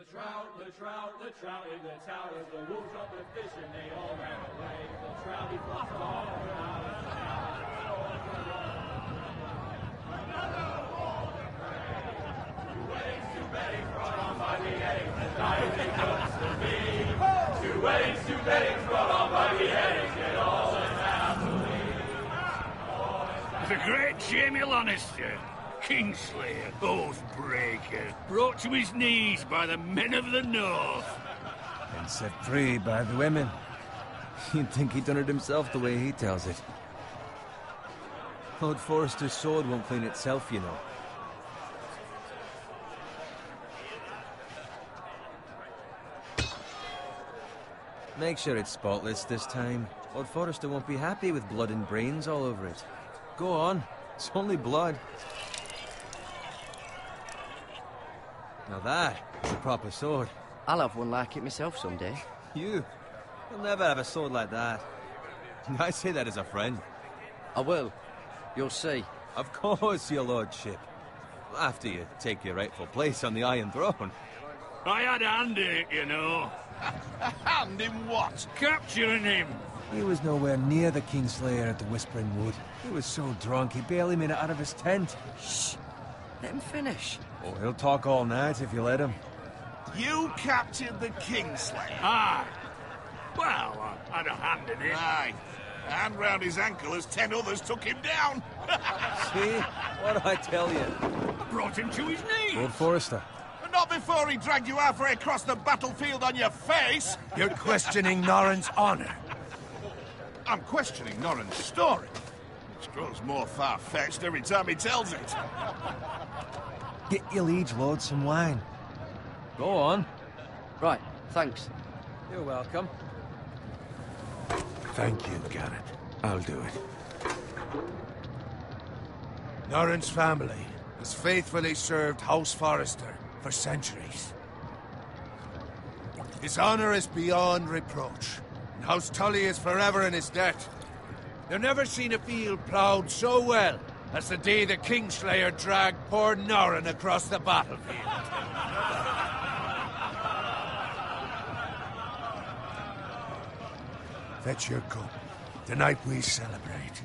The trout in the towers, the wolves up the fish and they all ran away. The trout, he flopped all around. Another golden prey. Two weddings, two beddings brought on by the eggs. The diving goes to me. Two weddings brought on by the eggs. Get all in happily. The great Jamie Lannister, Kingslayer, Oathbreaker, brought to his knees by the men of the North. And set free by the women. You'd think he'd done it himself the way he tells it. Lord Forrester's sword won't clean itself, you know. Make sure it's spotless this time. Lord Forrester won't be happy with blood and brains all over it. Go on. It's only blood. Now that is a proper sword. I'll have one like it myself someday. You? You'll never have a sword like that. I say that as a friend. I will. You'll see. Of course, your lordship. After you take your rightful place on the Iron Throne. I had a hand in it, you know. A hand in what? Capturing him. He was nowhere near the Kingslayer at the Whispering Wood. He was so drunk he barely made it out of his tent. Shh. Let him finish. Oh, he'll talk all night if you let him. You captured the Kingslayer? Aye. Well, I had a hand in it. Aye. A hand round his ankle as 10 others took him down. See? What'd I tell you? I brought him to his knees. Lord Forrester. But not before he dragged you halfway across the battlefield on your face. You're questioning Norrin's honor. I'm questioning Norrin's story, which grows more far-fetched every time he tells it. Get your liege lord some wine. Go on. Right, thanks. You're welcome. Thank you, Garrett. I'll do it. Norrin's family has faithfully served House Forrester for centuries. His honor is beyond reproach, and House Tully is forever in his debt. They've never seen a field ploughed so well as the day the Kingslayer dragged poor Norrin across the battlefield. Fetch your cup. Tonight we celebrate.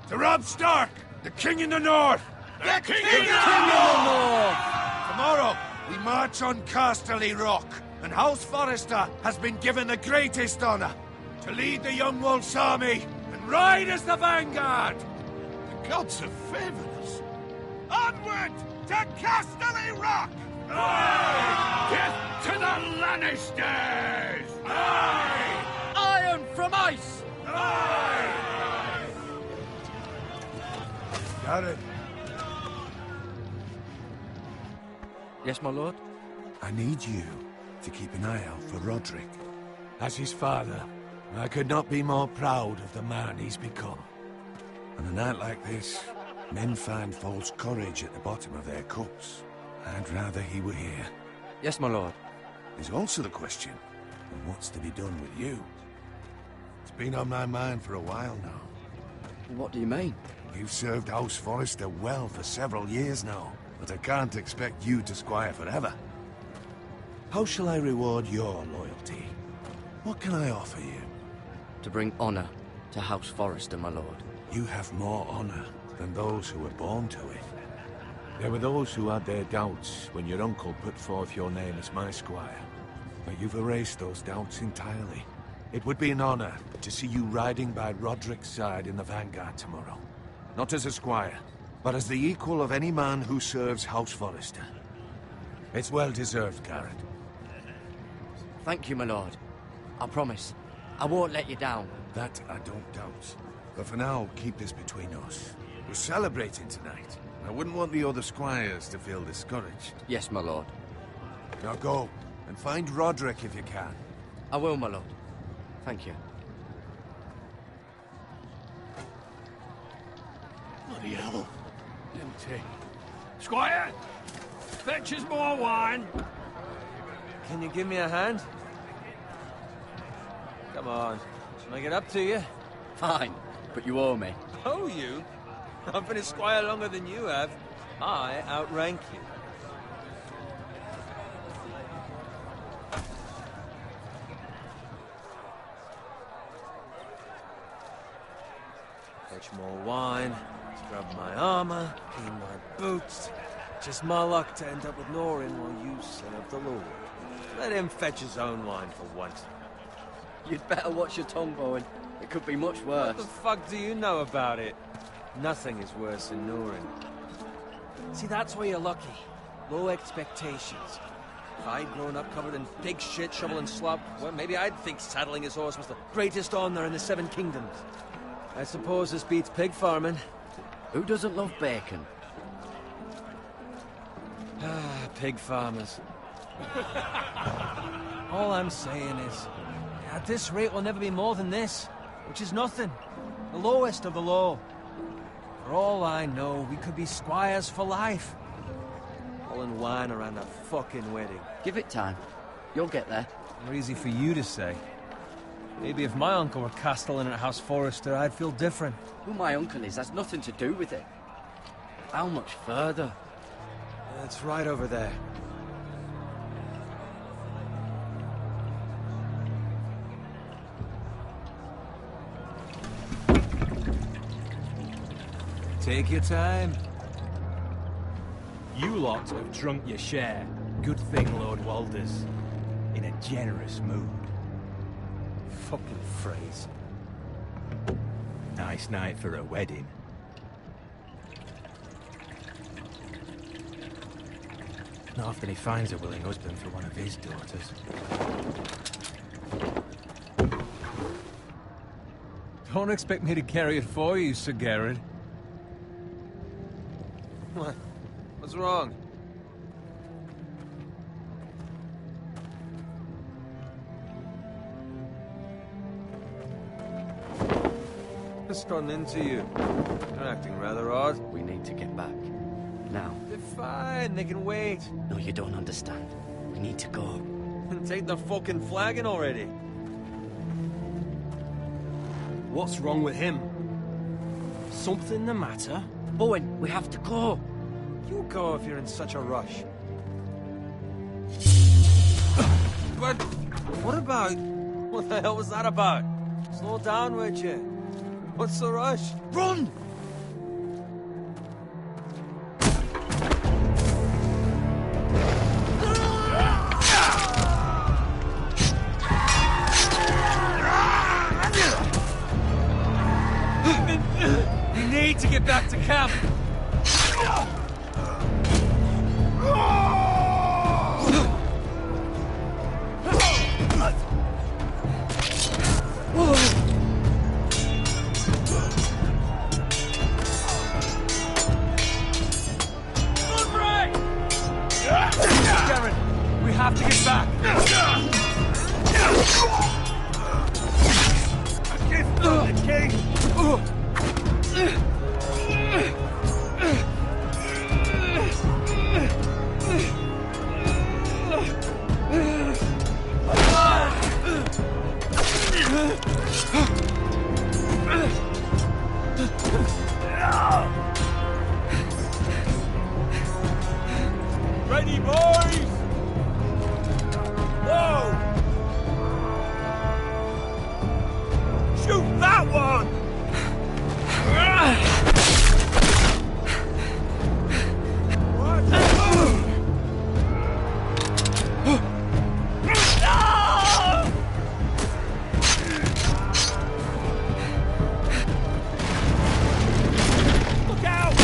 To Robb Stark, the King in the North! The King in the North! Tomorrow, we march on Casterly Rock, and House Forrester has been given the greatest honor to lead the Young Wolf's army and ride as the vanguard! The gods have favored us. Onward to Casterly Rock! Aye! Death to the Lannisters! Aye! Iron from ice! Aye! Garrett, Yes, my lord? I need you to keep an eye out for Roderick. As his father, I could not be more proud of the man he's become. On a night like this, men find false courage at the bottom of their cups. I'd rather he were here. Yes, my lord. There's also the question of what's to be done with you. It's been on my mind for a while now. What do you mean? You've served House Forrester well for several years now, but I can't expect you to squire forever. How shall I reward your loyalty? What can I offer you? To bring honor to House Forrester, my lord. You have more honor than those who were born to it. There were those who had their doubts when your uncle put forth your name as my squire. But you've erased those doubts entirely. It would be an honor to see you riding by Roderick's side in the vanguard tomorrow. Not as a squire, but as the equal of any man who serves House Forrester. It's well deserved, Garrett. Thank you, my lord. I promise. I won't let you down. That I don't doubt. But for now, keep this between us. We're celebrating tonight. I wouldn't want the other squires to feel discouraged. Yes, my lord. Now go, and find Roderick if you can. I will, my lord. Thank you. Bloody hell. Empty. Squire! Fetch us more wine. Can you give me a hand? Come on. Shall I get up to you? Fine. but you owe me. Oh, you? I've been a squire longer than you have. I outrank you. Fetch more wine, scrub my armor, clean my boots. Just my luck to end up with Norin while you serve the Lord. Let him fetch his own wine for once. You'd better watch your tongue, Bowen. It could be much worse. What the fuck do you know about it? Nothing is worse than Norin. See, that's why you're lucky. Low expectations. If I'd grown up covered in pig shit, shovel and slop, well, maybe I'd think saddling his horse was the greatest honor in the Seven Kingdoms. I suppose this beats pig farming. Who doesn't love bacon? Ah, pig farmers. All I'm saying is, at this rate we'll never be more than this, which is nothing. The lowest of the low. For all I know, we could be squires for life. Pulling wine around a fucking wedding. Give it time. You'll get there. More easy for you to say. Maybe if my uncle were castellan at House Forrester, I'd feel different. Who my uncle is has nothing to do with it. How much further? It's right over there. Take your time. You lot have drunk your share. Good thing Lord Walder's in a generous mood. Fucking phrase. Nice night for a wedding. Not often he finds a willing husband for one of his daughters. Don't expect me to carry it for you, Sir Garrett. What? What's wrong? What's gotten into you? You're acting rather odd. We need to get back. Now. They're fine, they can wait. No, you don't understand. We need to go. And take the fucking flagon already. What's wrong with him? Something the matter? Bowen, we have to go. You go if you're in such a rush. But what about... What the hell was that about? Slow down, would you? What's the rush? Run! You need to get back to camp. Darren, we have to get back. A gift from the king. Ready, boys! Whoa! Shoot that one! Look out!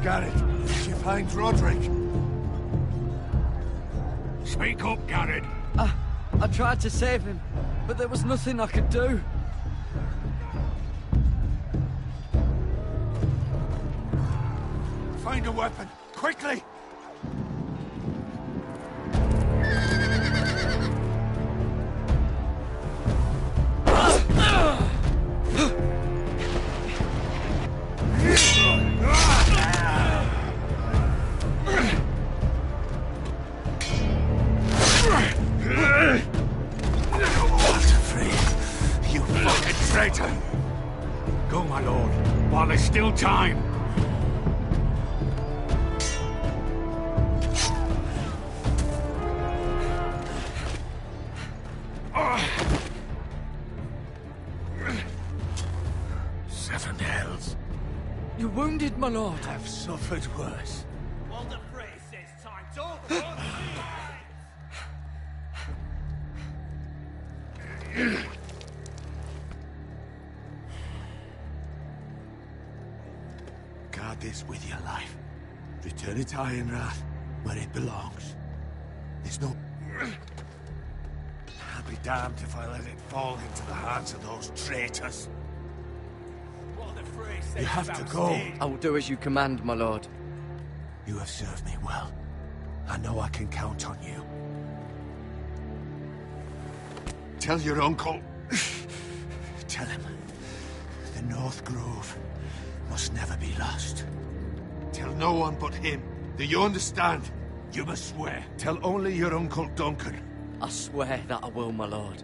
Garrett, did you find Roderick? Speak up, Garrett. I tried to save him, but there was nothing I could do. Find a weapon, quickly! Go, my lord, while there's still time. Seven hells. You're wounded, my lord. I've suffered worse. Walder Frey says time's over. Guard this with your life. Return it to Ironrath, where it belongs. There's no... I'll be damned if I let it fall into the hands of those traitors. Walder Frey says You have to go. I will do as you command, my lord. You have served me well. I know I can count on you. Tell your uncle... Tell him. The North Grove must never be lost. Tell no one but him. Do you understand? You must swear. Tell only your Uncle Duncan. I swear that I will, my lord.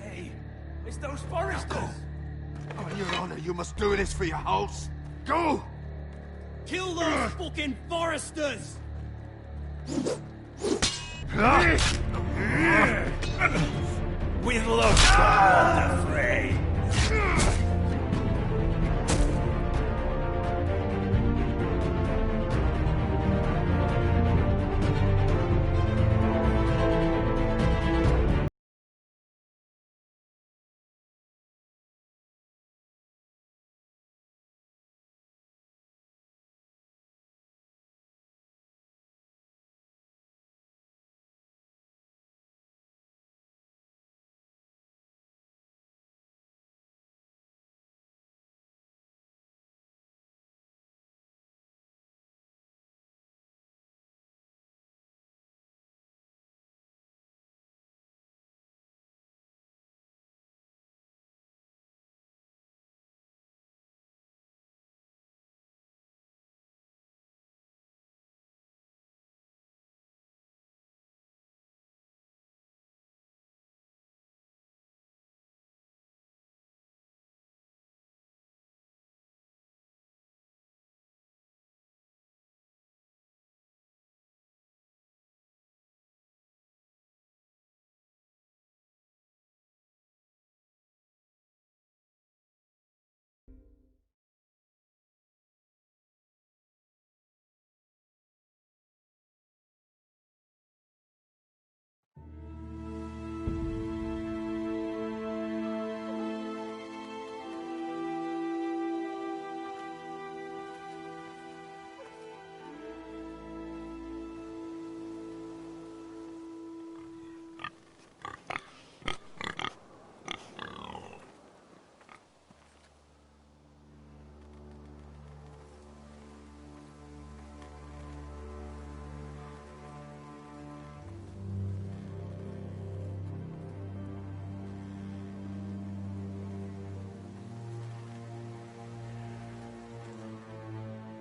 Hey, it's those foresters. Go. On your honor, you must do this for your house. Go! Kill those fucking foresters! With love, Walder Frey.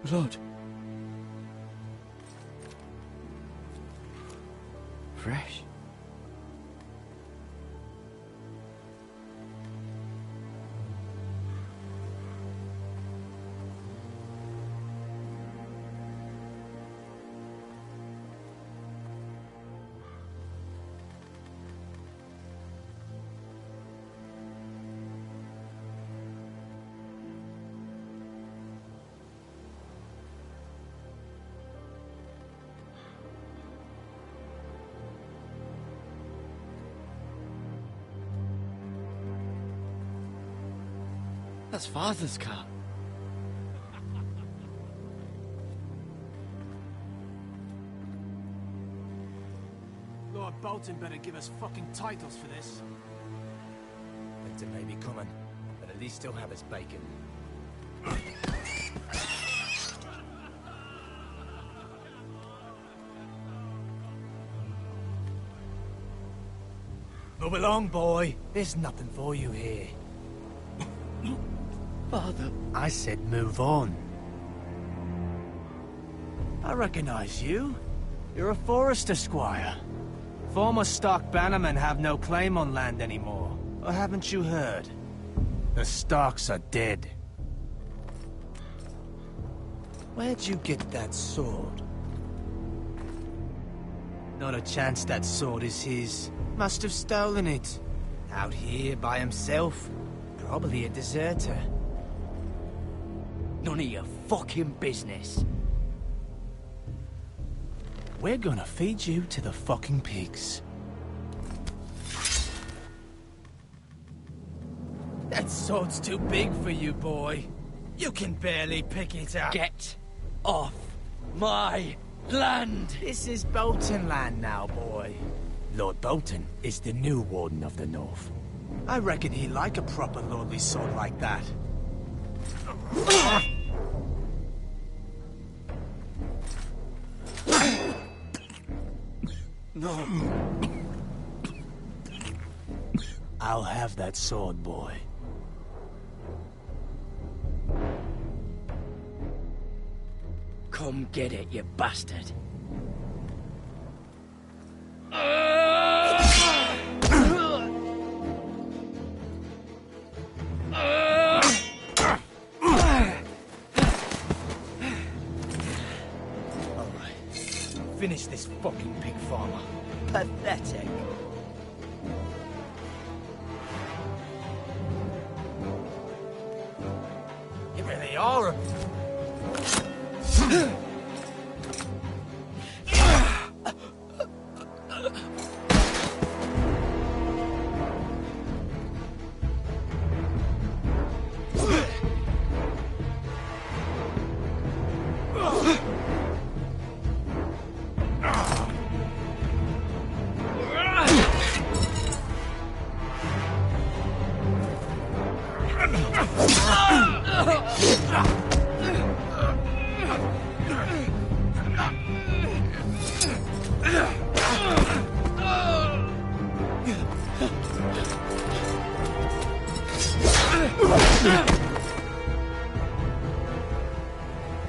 Blood. Fresh. That's Father's car. Bolton better give us fucking titles for this. Winter may be coming, but at least he'll have his bacon. Move along, boy. There's nothing for you here. Father. I said move on. I recognize you. You're a Forester squire. Former Stark bannermen have no claim on land anymore. Or haven't you heard? The Starks are dead. Where'd you get that sword? Not a chance that sword is his. Must have stolen it. Out here by himself. Probably a deserter. None of your fucking business. We're gonna feed you to the fucking pigs. That sword's too big for you, boy. You can barely pick it up. Get off my land! This is Bolton land now, boy. Lord Bolton is the new Warden of the North. I reckon he'd like a proper lordly sword like that. No. I'll have that sword, boy. Come get it, you bastard. Finish this fucking pig farmer. Pathetic. You really are a...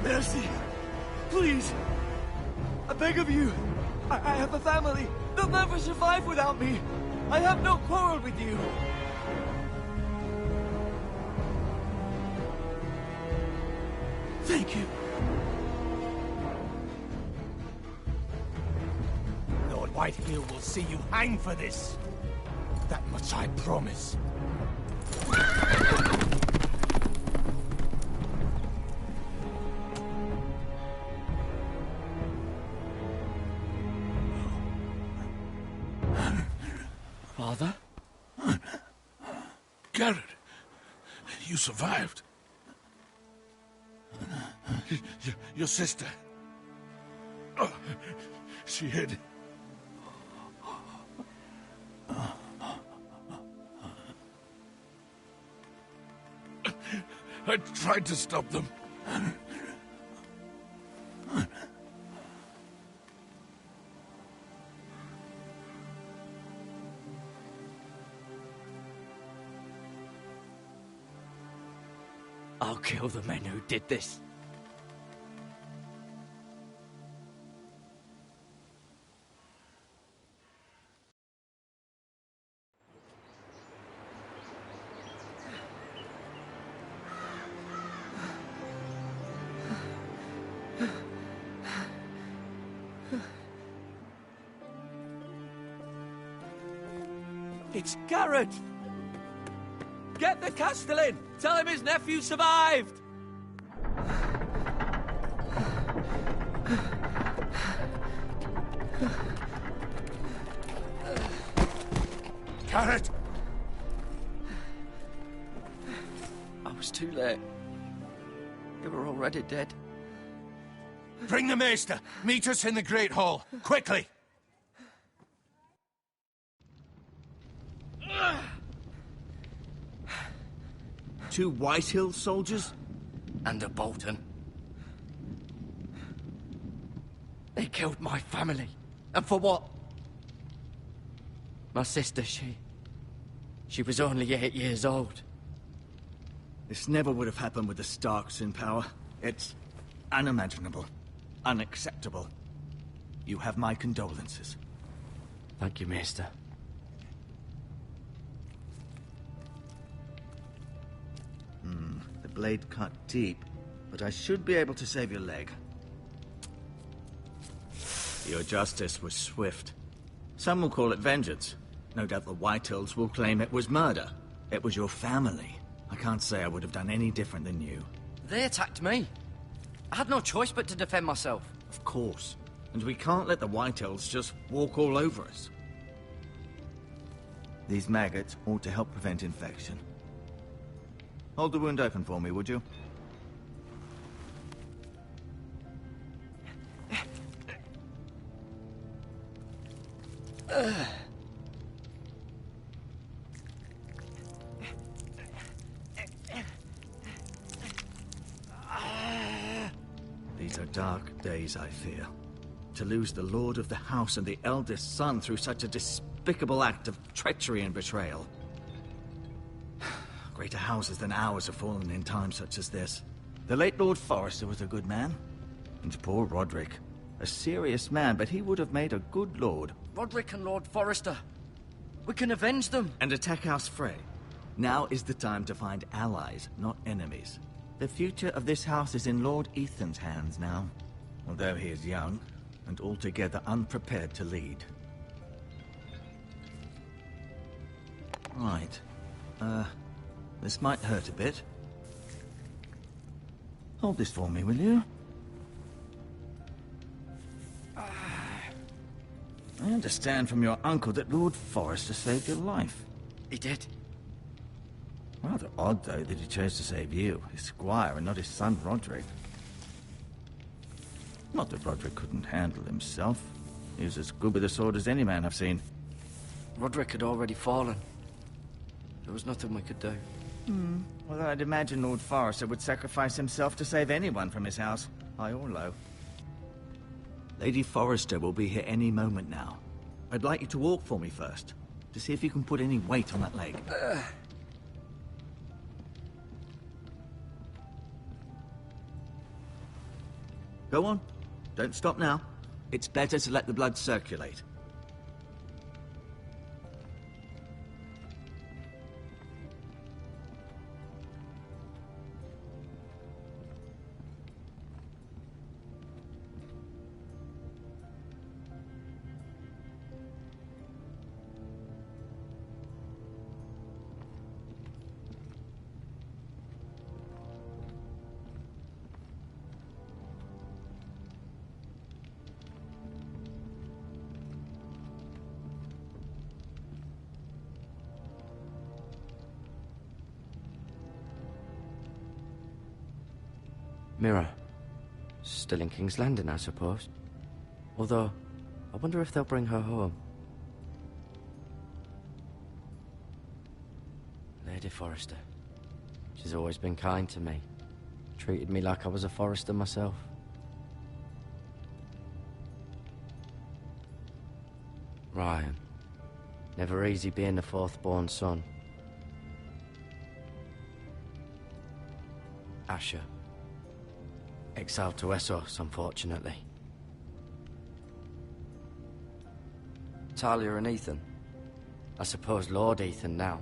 Mercy! Please! I beg of you! I have a family! They'll never survive without me! I have no quarrel with you! Thank you! Lord Whitehill will see you hang for this. That much I promise. Father? Garrett, you survived. Your sister. Oh, she hid. I tried to stop them. I'll kill the men who did this. It's Garrett! Get the Castellan! Tell him his nephew survived! Garrett! I was too late. They were already dead. Bring the maester! Meet us in the Great Hall! Quickly! 2 Whitehill soldiers? And a Bolton. They killed my family. And for what? My sister, she was only 8 years old. This never would have happened with the Starks in power. It's unimaginable. Unacceptable. You have my condolences. Thank you, Maester. The blade cut deep, but I should be able to save your leg. Your justice was swift. Some will call it vengeance. No doubt the Whitehills will claim it was murder. It was your family. I can't say I would have done any different than you. They attacked me. I had no choice but to defend myself. Of course. And we can't let the Whitehills just walk all over us. These maggots ought to help prevent infection. Hold the wound open for me, would you? These are dark days, I fear. To lose the lord of the house and the eldest son through such a despicable act of treachery and betrayal. Greater houses than ours have fallen in times such as this. The late Lord Forrester was a good man. And poor Roderick. A serious man, but he would have made a good lord. Roderick and Lord Forrester. We can avenge them. And attack House Frey. Now is the time to find allies, not enemies. The future of this house is in Lord Ethan's hands now. Although he is young, and altogether unprepared to lead. Right. This might hurt a bit. Hold this for me, will you? I understand from your uncle that Lord Forrester saved your life. He did. Rather odd, though, that he chose to save you, his squire, and not his son Roderick. Not that Roderick couldn't handle himself. He was as good with a sword as any man I've seen. Roderick had already fallen. There was nothing we could do. Well, I'd imagine Lord Forrester would sacrifice himself to save anyone from his house, high or low. Lady Forrester will be here any moment now. I'd like you to walk for me first, to see if you can put any weight on that leg. Go on. Don't stop now. It's better to let the blood circulate. Mira. Still in King's Landing, I suppose. Although, I wonder if they'll bring her home. Lady Forrester. She's always been kind to me. Treated me like I was a Forrester myself. Ryan. Never easy being the fourth-born son. Asher. Exiled to Essos, unfortunately. Talia and Ethan. I suppose Lord Ethan now.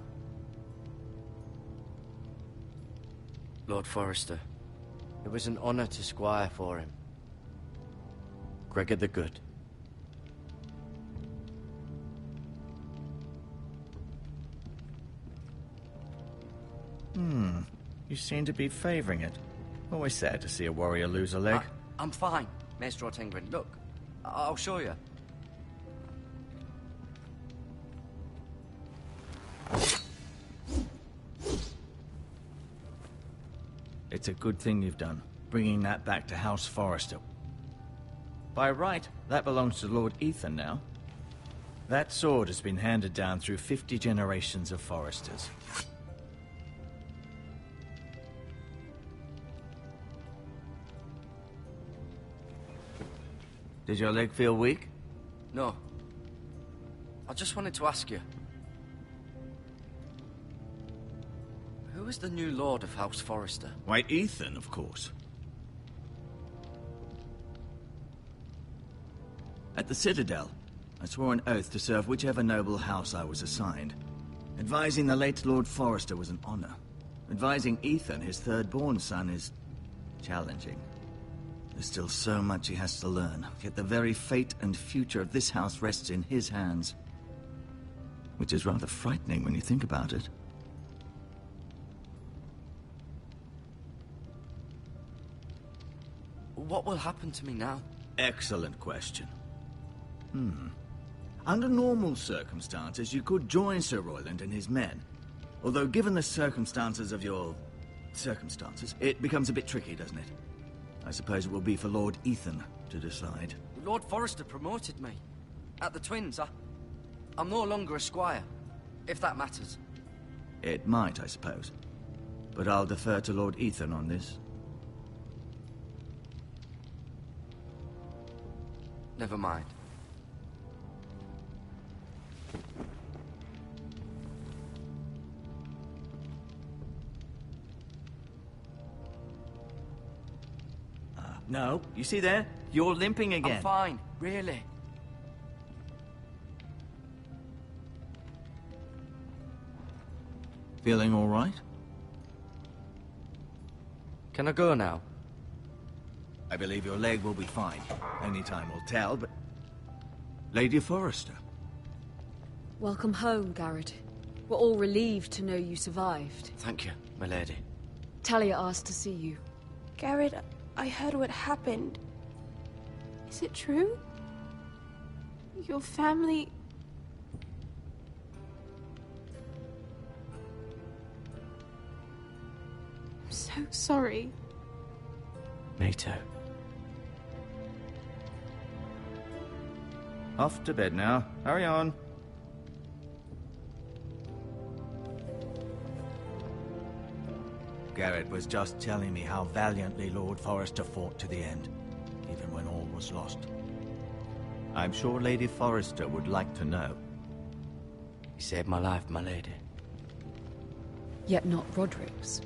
Lord Forrester. It was an honor to squire for him. Gregor the Good. You seem to be favoring it. Always sad to see a warrior lose a leg. I'm fine, Maester Ortengrin. Look, I'll show you. It's a good thing you've done, bringing that back to House Forrester. By right, that belongs to Lord Ethan now. That sword has been handed down through 50 generations of Forresters. Did your leg feel weak? No. I just wanted to ask you. Who is the new Lord of House Forrester? Why, Ethan, of course. At the Citadel, I swore an oath to serve whichever noble house I was assigned. Advising the late Lord Forrester was an honor. Advising Ethan, his third-born son, is challenging. There's still so much he has to learn, yet the very fate and future of this house rests in his hands. Which is rather frightening when you think about it. What will happen to me now? Excellent question. Under normal circumstances, you could join Sir Royland and his men. Although given the circumstances of your... circumstances, it becomes a bit tricky, doesn't it? I suppose it will be for Lord Ethan to decide. Lord Forrester promoted me. At the Twins, I'm no longer a squire, if that matters. It might, I suppose. But I'll defer to Lord Ethan on this. Never mind. No, you see there? You're limping again. I'm fine, really. Feeling all right? Can I go now? I believe your leg will be fine. Only time will tell, but... Lady Forrester. Welcome home, Garrett. We're all relieved to know you survived. Thank you, my lady. Talia asked to see you. Garrett, I heard what happened. Is it true? Your family... I'm so sorry. Me too. Off to bed now. Hurry on. Garrett was just telling me how valiantly Lord Forrester fought to the end, even when all was lost. I'm sure Lady Forrester would like to know. He saved my life, my lady. Yet not Roderick's.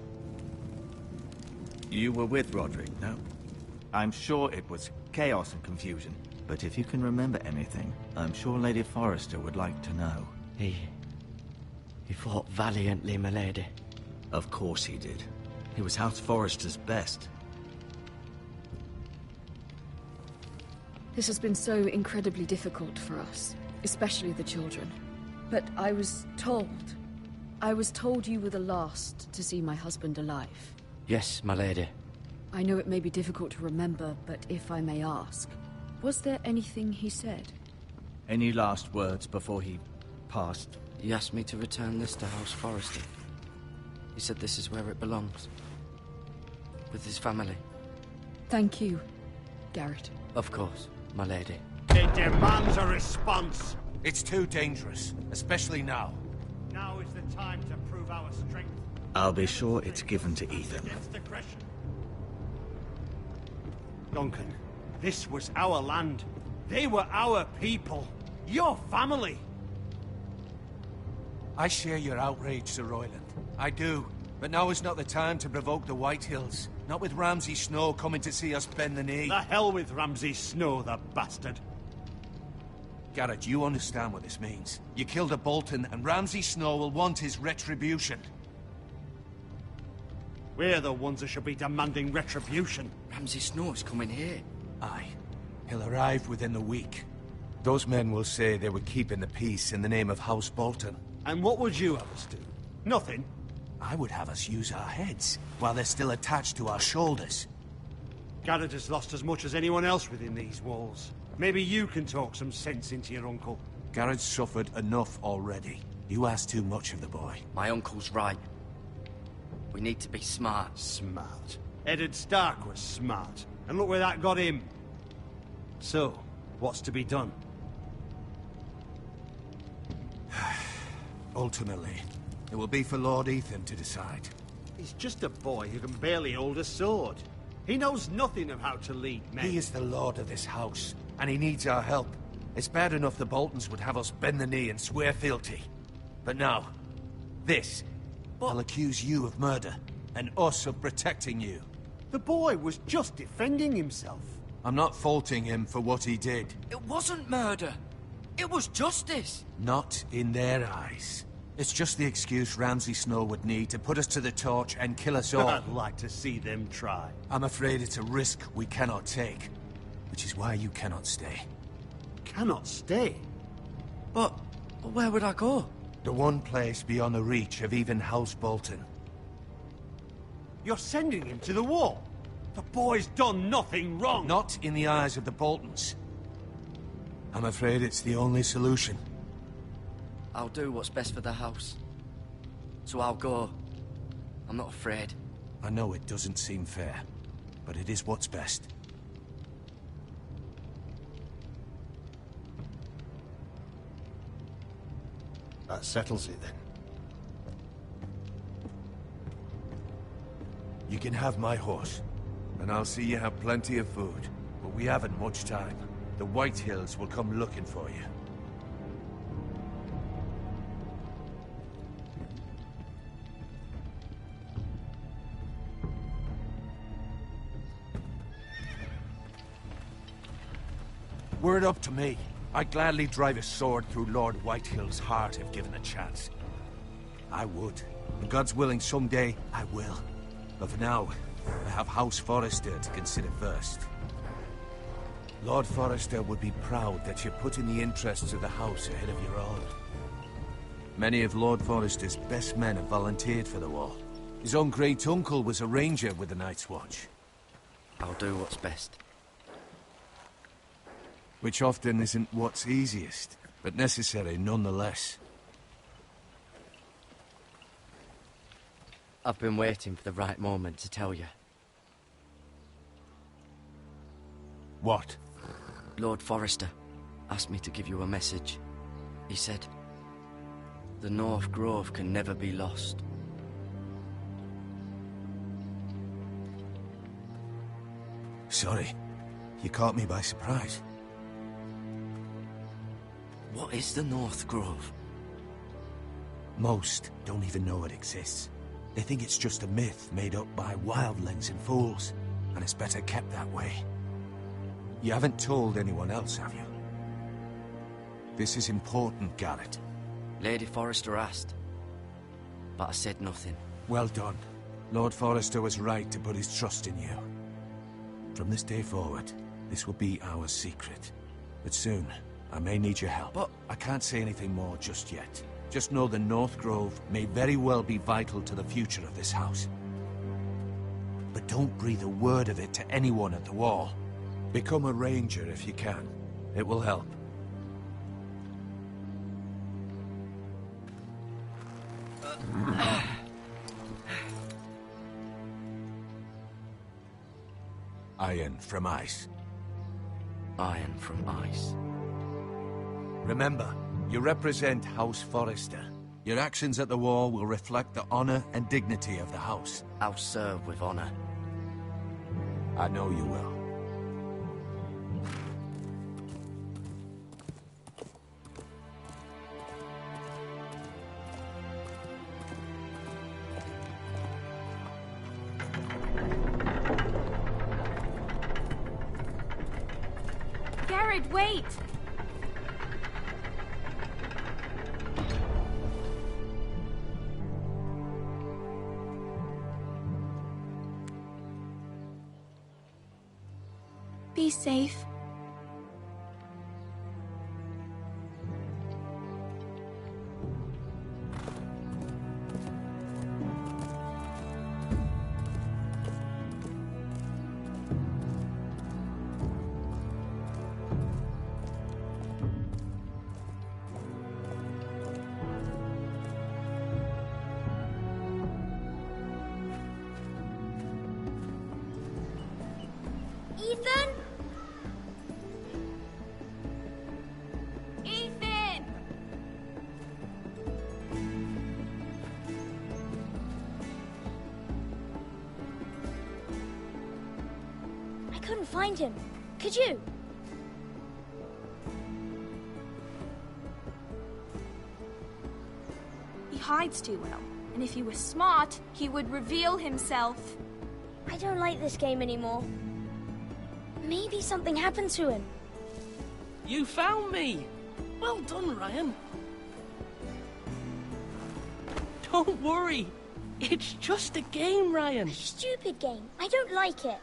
You were with Roderick, no? I'm sure it was chaos and confusion. But if you can remember anything, I'm sure Lady Forrester would like to know. He fought valiantly, my lady. Of course he did. He was House Forrester's best. This has been so incredibly difficult for us, especially the children. But I was told you were the last to see my husband alive. Yes, my lady. I know it may be difficult to remember, but if I may ask, was there anything he said? Any last words before he passed? He asked me to return this to House Forrester. He said this is where it belongs. With his family. Thank you, Garrett. Of course, my lady. It demands a response. It's too dangerous, especially now. Now is the time to prove our strength. I'll be sure it's given to Ethan. Against aggression. Duncan, this was our land. They were our people. Your family. I share your outrage, Sir Royland. I do. But now is not the time to provoke the Whitehills. Not with Ramsay Snow coming to see us bend the knee. The hell with Ramsay Snow, the bastard. Garrett, you understand what this means. You killed a Bolton, and Ramsay Snow will want his retribution. We're the ones that should be demanding retribution. Ramsay Snow's coming here. Aye. He'll arrive within the week. Those men will say they were keeping the peace in the name of House Bolton. And what would you have us do? Nothing. I would have us use our heads, while they're still attached to our shoulders. Garrett has lost as much as anyone else within these walls. Maybe you can talk some sense into your uncle. Garrett's suffered enough already. You ask too much of the boy. My uncle's right. We need to be smart. Smart. Eddard Stark was smart. And look where that got him. So, what's to be done? Ultimately, it will be for Lord Ethan to decide. He's just a boy who can barely hold a sword. He knows nothing of how to lead men. He is the lord of this house. and he needs our help. It's bad enough the Boltons would have us bend the knee and swear fealty. But now, this. They'll accuse you of murder, and us of protecting you. The boy was just defending himself. I'm not faulting him for what he did. It wasn't murder. It was justice. Not in their eyes. It's just the excuse Ramsay Snow would need to put us to the torch and kill us all. I'd like to see them try. I'm afraid it's a risk we cannot take, which is why you cannot stay. Cannot stay? But where would I go? The one place beyond the reach of even House Bolton. You're sending him to the wall? The boy's done nothing wrong! Not in the eyes of the Boltons. I'm afraid it's the only solution. I'll do what's best for the house. So I'll go. I'm not afraid. I know it doesn't seem fair, but it is what's best. That settles it then. You can have my horse, and I'll see you have plenty of food. But we haven't much time. The White Hills will come looking for you. Were it up to me, I'd gladly drive a sword through Lord Whitehill's heart if given a chance. I would. And God's willing, someday I will. But for now, I have House Forrester to consider first. Lord Forrester would be proud that you're putting the interests of the house ahead of your own. Many of Lord Forrester's best men have volunteered for the war. His own great-uncle was a ranger with the Night's Watch. I'll do what's best. Which often isn't what's easiest, but necessary nonetheless. I've been waiting for the right moment to tell you. What? Lord Forrester asked me to give you a message. He said, the North Grove can never be lost. Sorry, you caught me by surprise. What is the North Grove? Most don't even know it exists. They think it's just a myth made up by wildlings and fools, and it's better kept that way. You haven't told anyone else, have you? This is important, Garrett. Lady Forrester asked, but I said nothing. Well done. Lord Forrester was right to put his trust in you. From this day forward, this will be our secret. But soon, I may need your help. But I can't say anything more just yet. Just know the North Grove may very well be vital to the future of this house. But don't breathe a word of it to anyone at the wall. Become a ranger if you can. It will help. Iron from ice. Iron from ice. Remember, you represent House Forrester. Your actions at the war will reflect the honor and dignity of the house. I'll serve with honor. I know you will. Garrett, wait! Be safe. Ethan? Ethan! I couldn't find him. Could you? hides too well. And if he were smart, he would reveal himself. I don't like this game anymore. Maybe something happened to him. You found me! Well done, Ryan. Don't worry. It's just a game, Ryan. A stupid game. I don't like it.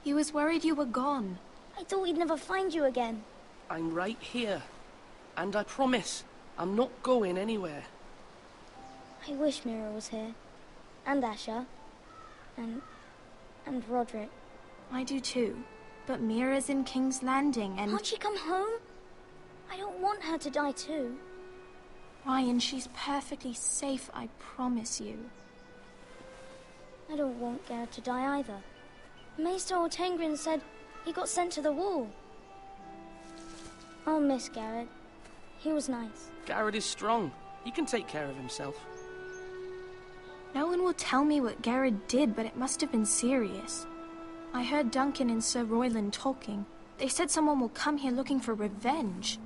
He was worried you were gone. I thought we'd never find you again. I'm right here. And I promise, I'm not going anywhere. I wish Mira was here. And Asher. And Roderick. I do too. But Mira's in King's Landing and... Can't she come home? I don't want her to die too. Ryan, she's perfectly safe, I promise you. I don't want Garrett to die either. Maester Ortengrin said he got sent to the wall. I'll miss Garrett. He was nice. Garrett is strong. He can take care of himself. No one will tell me what Garrett did, but it must have been serious. I heard Duncan and Sir Royland talking. They said someone will come here looking for revenge.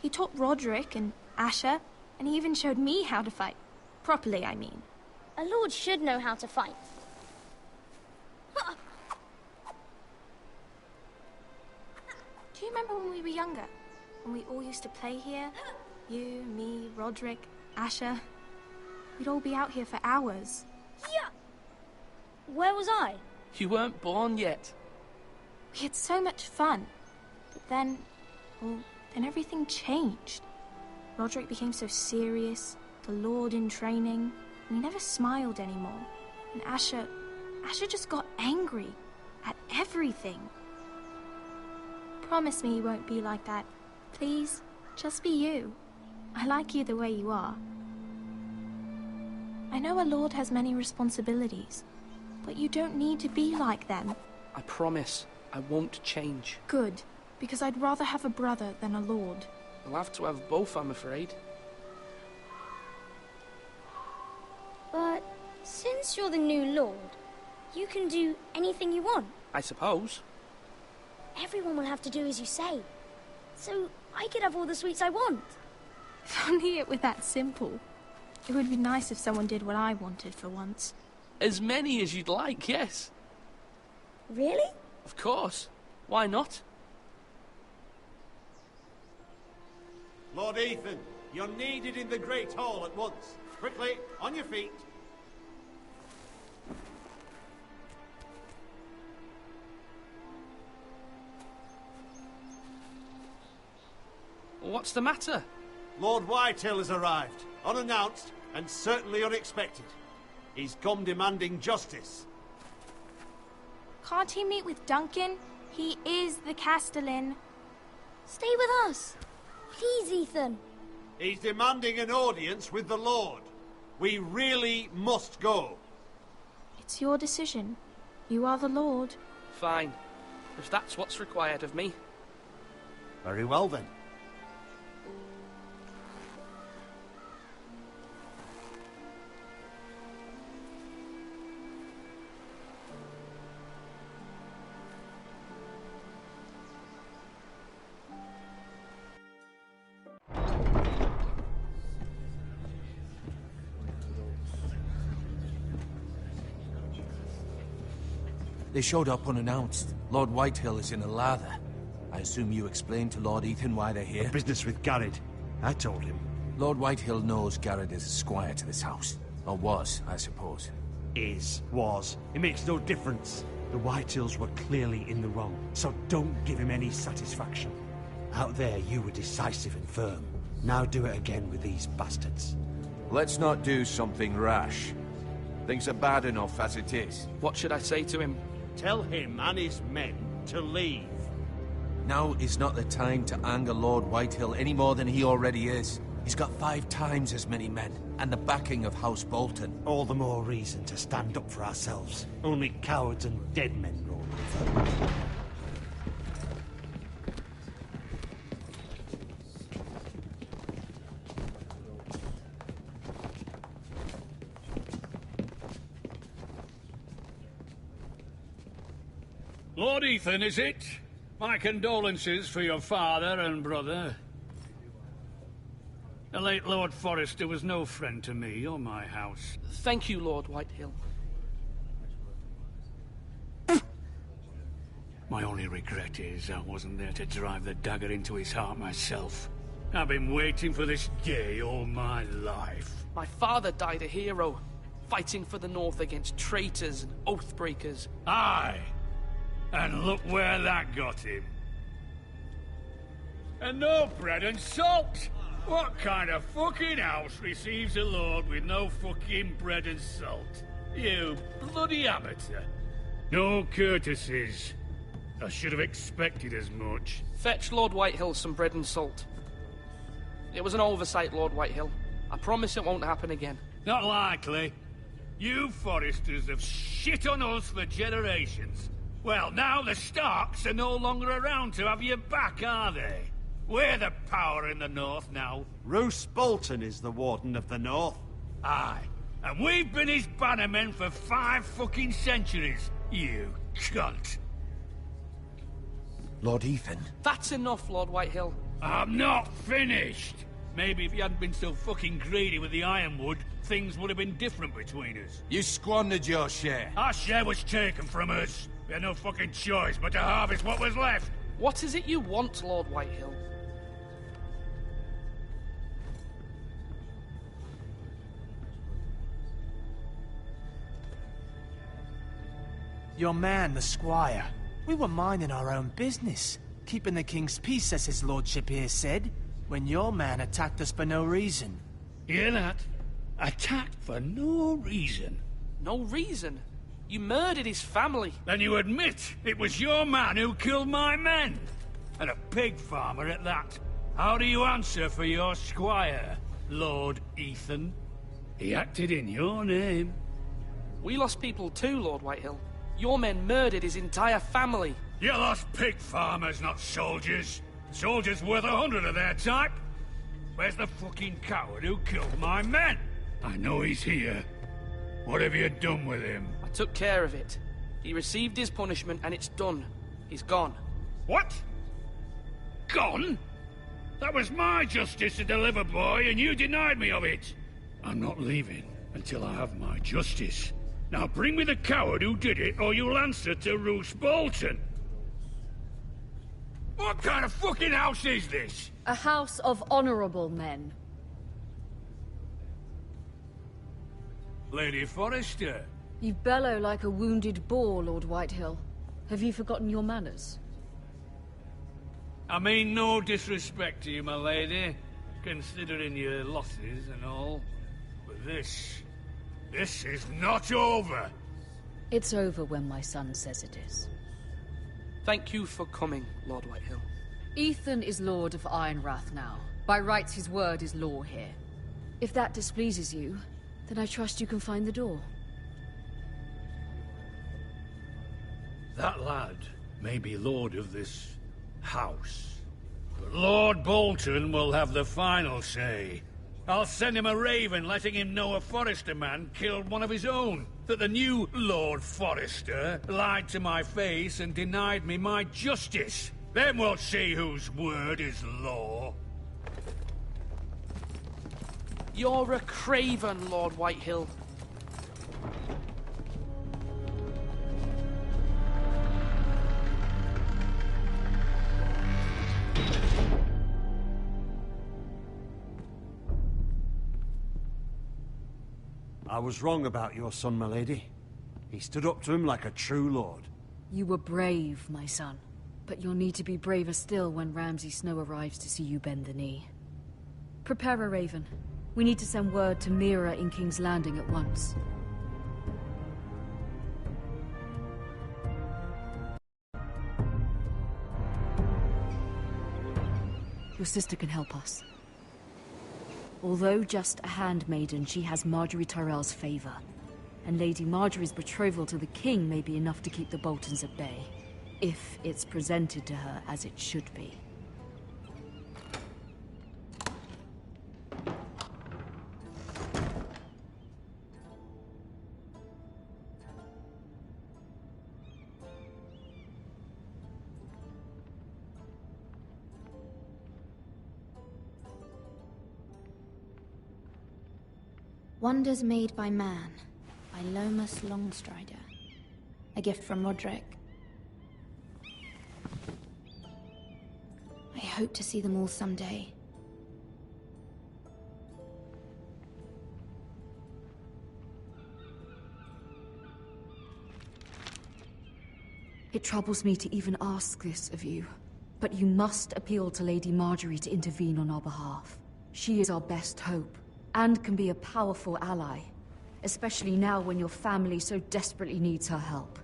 He taught Roderick and Asher, and he even showed me how to fight. Properly, I mean. A lord should know how to fight. Do you remember when we were younger? When we all used to play here? You, me, Roderick, Asher. We'd all be out here for hours. Yeah! Where was I? You weren't born yet. We had so much fun. But then, well, then everything changed. Roderick became so serious, the Lord in training, and he never smiled anymore. And Asher just got angry at everything. Promise me you won't be like that. Please, just be you. I like you the way you are. I know a lord has many responsibilities, but you don't need to be like them. I promise, I won't change. Good, because I'd rather have a brother than a lord. We'll have to have both, I'm afraid. But since you're the new lord, you can do anything you want. I suppose. Everyone will have to do as you say. So I could have all the sweets I want. If only it were that simple. It would be nice if someone did what I wanted for once. As many as you'd like, yes. Really? Of course. Why not? Lord Ethan, you're needed in the Great Hall at once. Quickly, on your feet. What's the matter? Lord Whitehill has arrived, unannounced and certainly unexpected. He's come demanding justice. Can't he meet with Duncan? He is the Castellan. Stay with us. Please, Ethan. He's demanding an audience with the Lord. We really must go. It's your decision. You are the Lord. Fine. If that's what's required of me. Very well, then. They showed up unannounced. Lord Whitehill is in a lather. I assume you explained to Lord Ethan why they're here? Business with Garrett. I told him. Lord Whitehill knows Garrett is a squire to this house. Or was, I suppose. Was. It makes no difference. The Whitehills were clearly in the wrong, so don't give him any satisfaction. Out there, you were decisive and firm. Now do it again with these bastards. Let's not do something rash. Things are bad enough as it is. What should I say to him? Tell him and his men to leave. Now is not the time to anger Lord Whitehill any more than he already is. He's got 5 times as many men, and the backing of House Bolton. All the more reason to stand up for ourselves. Only cowards and dead men roll over. Lord Ethan, is it? My condolences for your father and brother. The late Lord Forrester was no friend to me or my house. Thank you, Lord Whitehill. My only regret is I wasn't there to drive the dagger into his heart myself. I've been waiting for this day all my life. My father died a hero, fighting for the North against traitors and oath-breakers. Aye! And look where that got him. And no bread and salt! What kind of fucking house receives a lord with no fucking bread and salt? You bloody amateur. No courtesies. I should have expected as much. Fetch Lord Whitehill some bread and salt. It was an oversight, Lord Whitehill. I promise it won't happen again. Not likely. You Forresters have shit on us for generations. Well, now the Starks are no longer around to have your back, are they? We're the power in the North now. Roose Bolton is the Warden of the North. Aye. And we've been his bannermen for 5 fucking centuries, you cunt. Lord Ethan. That's enough, Lord Whitehill. I'm not finished. Maybe if you hadn't been so fucking greedy with the ironwood, things would have been different between us. You squandered your share. Our share was taken from us. We had no fucking choice but to harvest what was left. What is it you want, Lord Whitehill? Your man, the squire. We were minding our own business, keeping the king's peace, as his lordship here said, when your man attacked us for no reason. Hear that? Attacked for no reason. No reason? You murdered his family. Then you admit it was your man who killed my men. And a pig farmer at that. How do you answer for your squire, Lord Ethan? He acted in your name. We lost people too, Lord Whitehill. Your men murdered his entire family. You lost pig farmers, not soldiers. Soldiers worth 100 of their type. Where's the fucking coward who killed my men? I know he's here. What have you done with him? I took care of it. He received his punishment and it's done. He's gone. What? Gone? That was my justice to deliver, boy, and you denied me of it. I'm not leaving until I have my justice. Now bring me the coward who did it, or you'll answer to Roose Bolton. What kind of fucking house is this? A house of honorable men. Lady Forrester. You bellow like a wounded boar, Lord Whitehill. Have you forgotten your manners? I mean no disrespect to you, my lady, considering your losses and all. But this is not over. It's over when my son says it is. Thank you for coming, Lord Whitehill. Ethan is Lord of Ironrath now. By rights, his word is law here. If that displeases you, then I trust you can find the door. That lad may be lord of this house, but Lord Bolton will have the final say. I'll send him a raven letting him know a Forrester man killed one of his own. That the new Lord Forrester lied to my face and denied me my justice. Then we'll see whose word is law. You're a craven, Lord Whitehill. I was wrong about your son, my lady. He stood up to him like a true lord. You were brave, my son. But you'll need to be braver still when Ramsay Snow arrives to see you bend the knee. Prepare a raven. We need to send word to Mira in King's Landing at once. Your sister can help us. Although just a handmaiden, she has Marjorie Tyrell's favor. And Lady Marjorie's betrothal to the king may be enough to keep the Boltons at bay. If it's presented to her as it should be. Wonders Made by Man, by Lomas Longstrider. A gift from Roderick. I hope to see them all someday. It troubles me to even ask this of you, but you must appeal to Lady Marjorie to intervene on our behalf. She is our best hope, and can be a powerful ally, especially now when your family so desperately needs her help.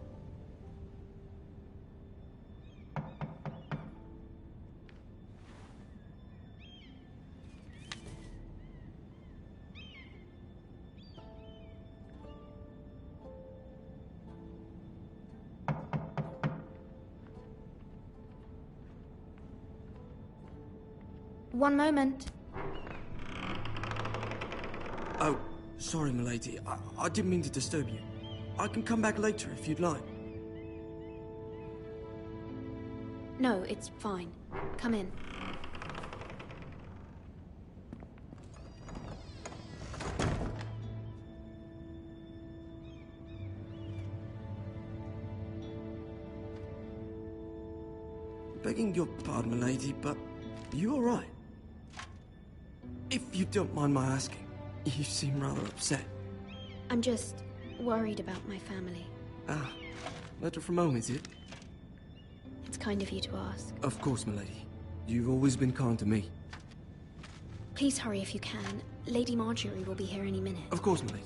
One moment. Oh, sorry, milady. I didn't mean to disturb you. I can come back later if you'd like. No, it's fine. Come in. Begging your pardon, milady, but you all right? If you don't mind my asking, you seem rather upset. I'm just worried about my family. Ah, letter from home, is it? It's kind of you to ask. Of course, milady. You've always been kind to me. Please hurry if you can. Lady Marjorie will be here any minute. Of course, milady.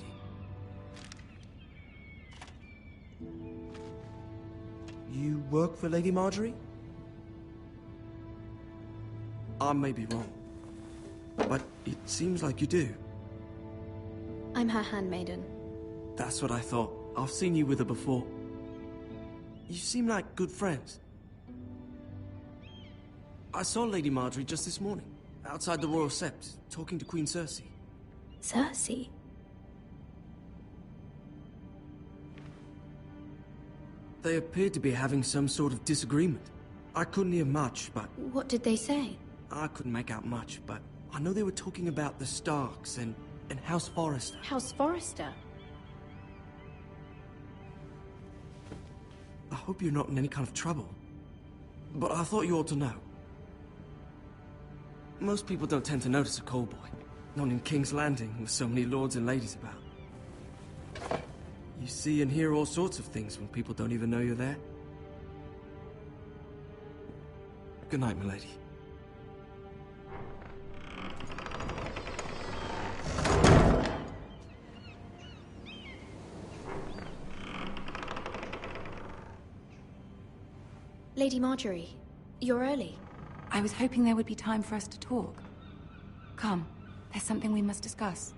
You work for Lady Marjorie? I may be wrong, but it seems like you do. I'm her handmaiden. That's what I thought. I've seen you with her before. You seem like good friends. I saw Lady Marjorie just this morning, outside the Royal Sept, talking to Queen Cersei. Cersei? They appeared to be having some sort of disagreement. I couldn't hear much, but... What did they say? I couldn't make out much, but I know they were talking about the Starks and House Forrester. House Forrester? I hope you're not in any kind of trouble, but I thought you ought to know. Most people don't tend to notice a call boy, not in King's Landing with so many lords and ladies about. You see and hear all sorts of things when people don't even know you're there. Good night, milady. Lady Marjorie, you're early. I was hoping there would be time for us to talk. Come, there's something we must discuss.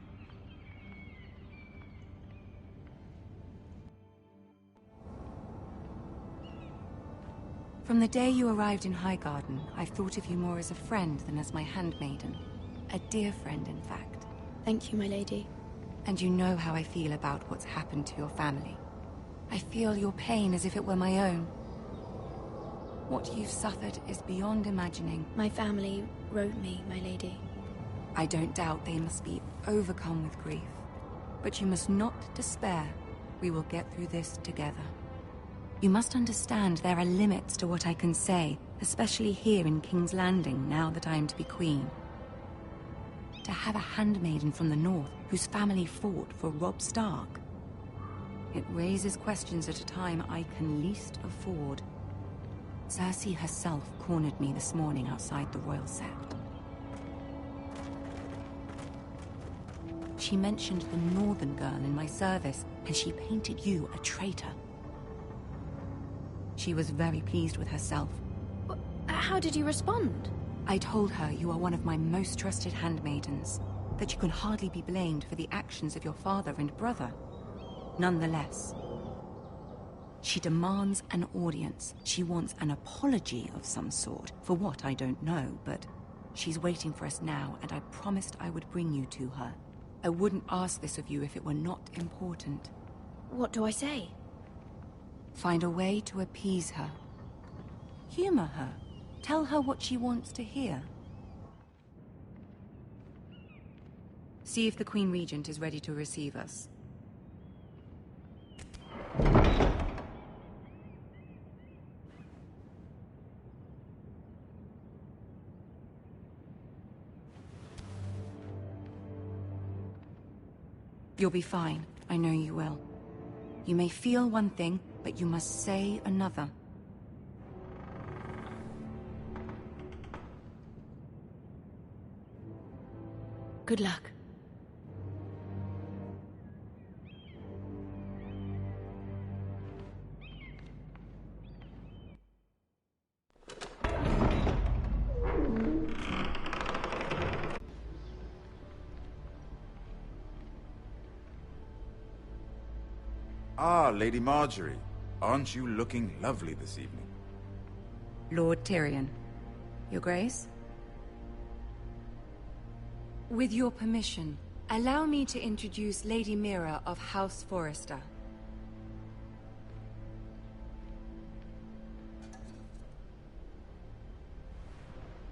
From the day you arrived in Highgarden, I've thought of you more as a friend than as my handmaiden. A dear friend, in fact. Thank you, my lady. And you know how I feel about what's happened to your family. I feel your pain as if it were my own. What you've suffered is beyond imagining. My family wrote me, my lady. I don't doubt they must be overcome with grief. But you must not despair. We will get through this together. You must understand there are limits to what I can say, especially here in King's Landing, now that I am to be queen. To have a handmaiden from the north whose family fought for Robb Stark. It raises questions at a time I can least afford. Cersei herself cornered me this morning outside the Royal Sept. She mentioned the northern girl in my service, and she painted you a traitor. She was very pleased with herself. How did you respond? I told her you are one of my most trusted handmaidens, that you can hardly be blamed for the actions of your father and brother. Nonetheless, she demands an audience. She wants an apology of some sort, for what I don't know, but she's waiting for us now, and I promised I would bring you to her. I wouldn't ask this of you if it were not important. What do I say? Find a way to appease her. Humor her. Tell her what she wants to hear. See if the Queen Regent is ready to receive us. You'll be fine. I know you will. You may feel one thing, but you must say another. Good luck. Ah, Lady Marjorie. Aren't you looking lovely this evening? Lord Tyrion. Your Grace? With your permission, allow me to introduce Lady Mira of House Forrester.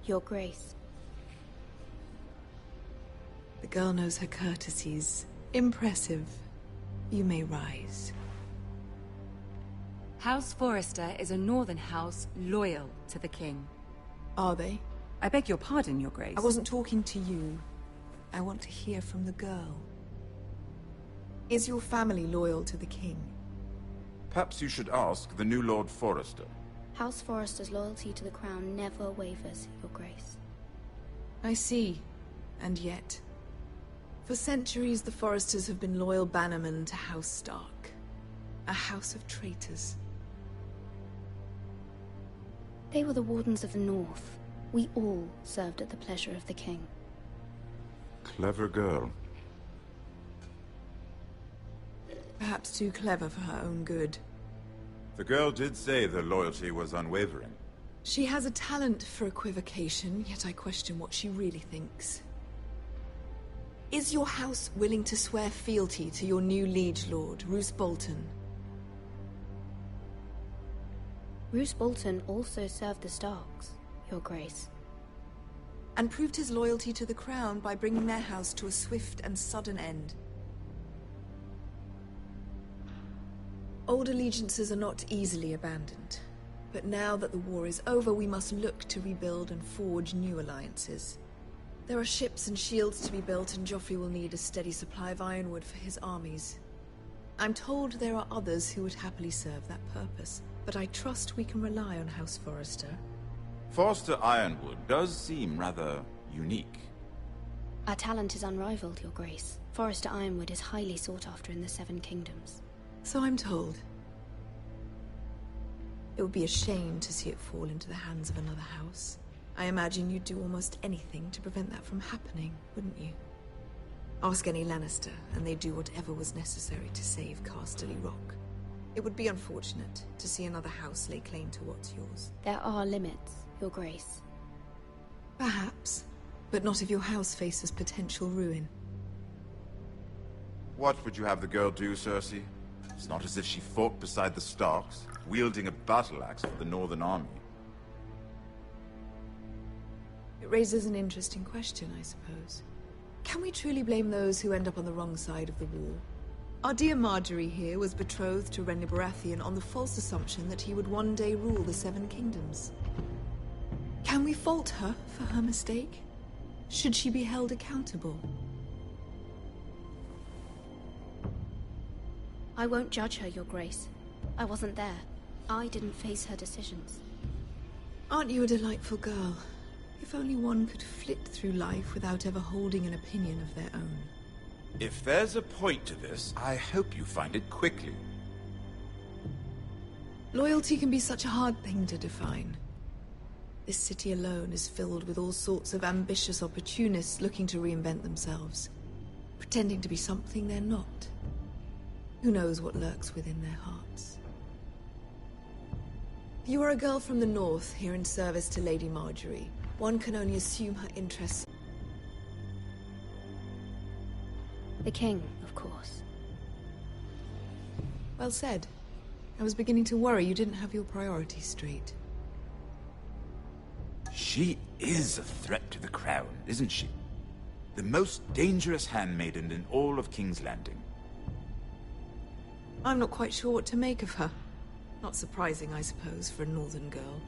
Your Grace. The girl knows her courtesies. Impressive. You may rise. House Forrester is a northern house loyal to the king. Are they? I beg your pardon, Your Grace. I wasn't talking to you. I want to hear from the girl. Is your family loyal to the king? Perhaps you should ask the new Lord Forrester. House Forrester's loyalty to the crown never wavers, Your Grace. I see. And yet... For centuries, the Forresters have been loyal bannermen to House Stark. A house of traitors. They were the Wardens of the North. We all served at the pleasure of the king. Clever girl. Perhaps too clever for her own good. The girl did say their loyalty was unwavering. She has a talent for equivocation, yet I question what she really thinks. Is your house willing to swear fealty to your new liege lord, Roose Bolton? Roose Bolton also served the Starks, Your Grace. And proved his loyalty to the crown by bringing their house to a swift and sudden end. Old allegiances are not easily abandoned. But now that the war is over, we must look to rebuild and forge new alliances. There are ships and shields to be built, and Joffrey will need a steady supply of ironwood for his armies. I'm told there are others who would happily serve that purpose, but I trust we can rely on House Forrester. Forrester Ironwood does seem rather unique. Our talent is unrivaled, Your Grace. Forrester Ironwood is highly sought after in the Seven Kingdoms. So I'm told. It would be a shame to see it fall into the hands of another house. I imagine you'd do almost anything to prevent that from happening, wouldn't you? Ask any Lannister, and they'd do whatever was necessary to save Casterly Rock. It would be unfortunate to see another house lay claim to what's yours. There are limits, Your Grace. Perhaps, but not if your house faces potential ruin. What would you have the girl do, Cersei? It's not as if she fought beside the Starks, wielding a battle axe for the Northern Army. It raises an interesting question, I suppose. Can we truly blame those who end up on the wrong side of the war? Our dear Marjorie here was betrothed to Renly Baratheon on the false assumption that he would one day rule the Seven Kingdoms. Can we fault her for her mistake? Should she be held accountable? I won't judge her, Your Grace. I wasn't there. I didn't face her decisions. Aren't you a delightful girl? If only one could flit through life without ever holding an opinion of their own. If there's a point to this, I hope you find it quickly. Loyalty can be such a hard thing to define. This city alone is filled with all sorts of ambitious opportunists looking to reinvent themselves, pretending to be something they're not. Who knows what lurks within their hearts? You are a girl from the north, here in service to Lady Marjorie. One can only assume her interests. The king, of course. Well said. I was beginning to worry you didn't have your priorities straight. She is a threat to the crown, isn't she? The most dangerous handmaiden in all of King's Landing. I'm not quite sure what to make of her. Not surprising, I suppose, for a northern girl,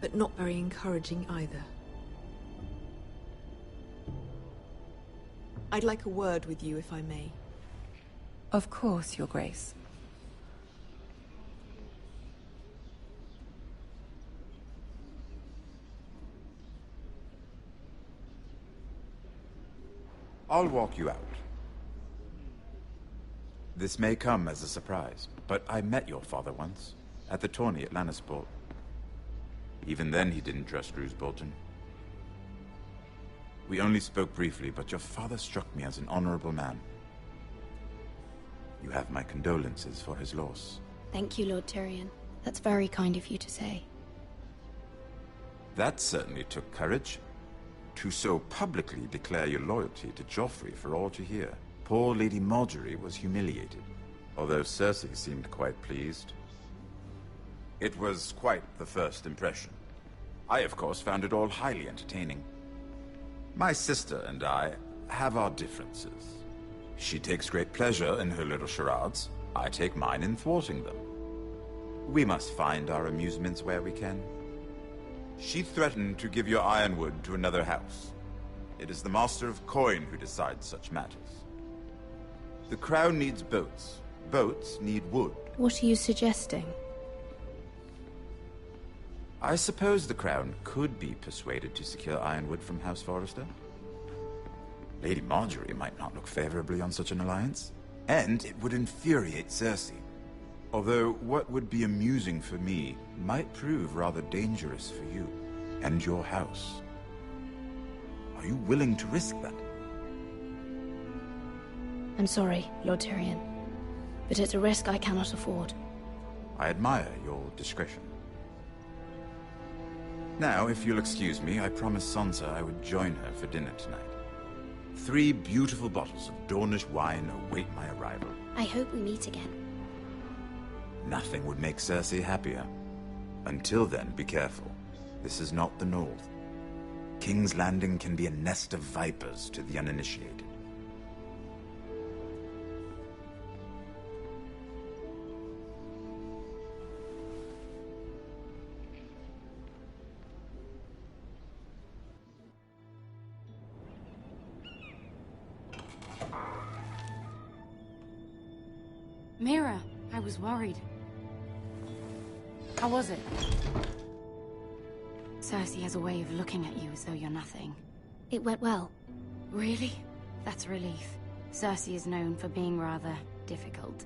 but not very encouraging either. I'd like a word with you, if I may. Of course, Your Grace. I'll walk you out. This may come as a surprise, but I met your father once, at the tourney at Lannisport. Even then he didn't trust Roose Bolton. We only spoke briefly, but your father struck me as an honorable man. You have my condolences for his loss. Thank you, Lord Tyrion. That's very kind of you to say. That certainly took courage. To so publicly declare your loyalty to Joffrey for all to hear. Poor Lady Margaery was humiliated, although Cersei seemed quite pleased. It was quite the first impression. I, of course, found it all highly entertaining. My sister and I have our differences. She takes great pleasure in her little charades. I take mine in thwarting them. We must find our amusements where we can. She threatened to give your ironwood to another house. It is the Master of Coin who decides such matters. The crown needs boats. Boats need wood. What are you suggesting? I suppose the crown could be persuaded to secure ironwood from House Forrester. Lady Margaery might not look favorably on such an alliance, and it would infuriate Cersei. Although what would be amusing for me might prove rather dangerous for you and your house. Are you willing to risk that? I'm sorry, Lord Tyrion, but it's a risk I cannot afford. I admire your discretion. Now, if you'll excuse me, I promised Sansa I would join her for dinner tonight. 3 beautiful bottles of Dornish wine await my arrival. I hope we meet again. Nothing would make Cersei happier. Until then, be careful. This is not the North. King's Landing can be a nest of vipers to the uninitiated. Mira, I was worried. How was it? Cersei has a way of looking at you as though you're nothing. It went well. Really? That's a relief. Cersei is known for being rather difficult.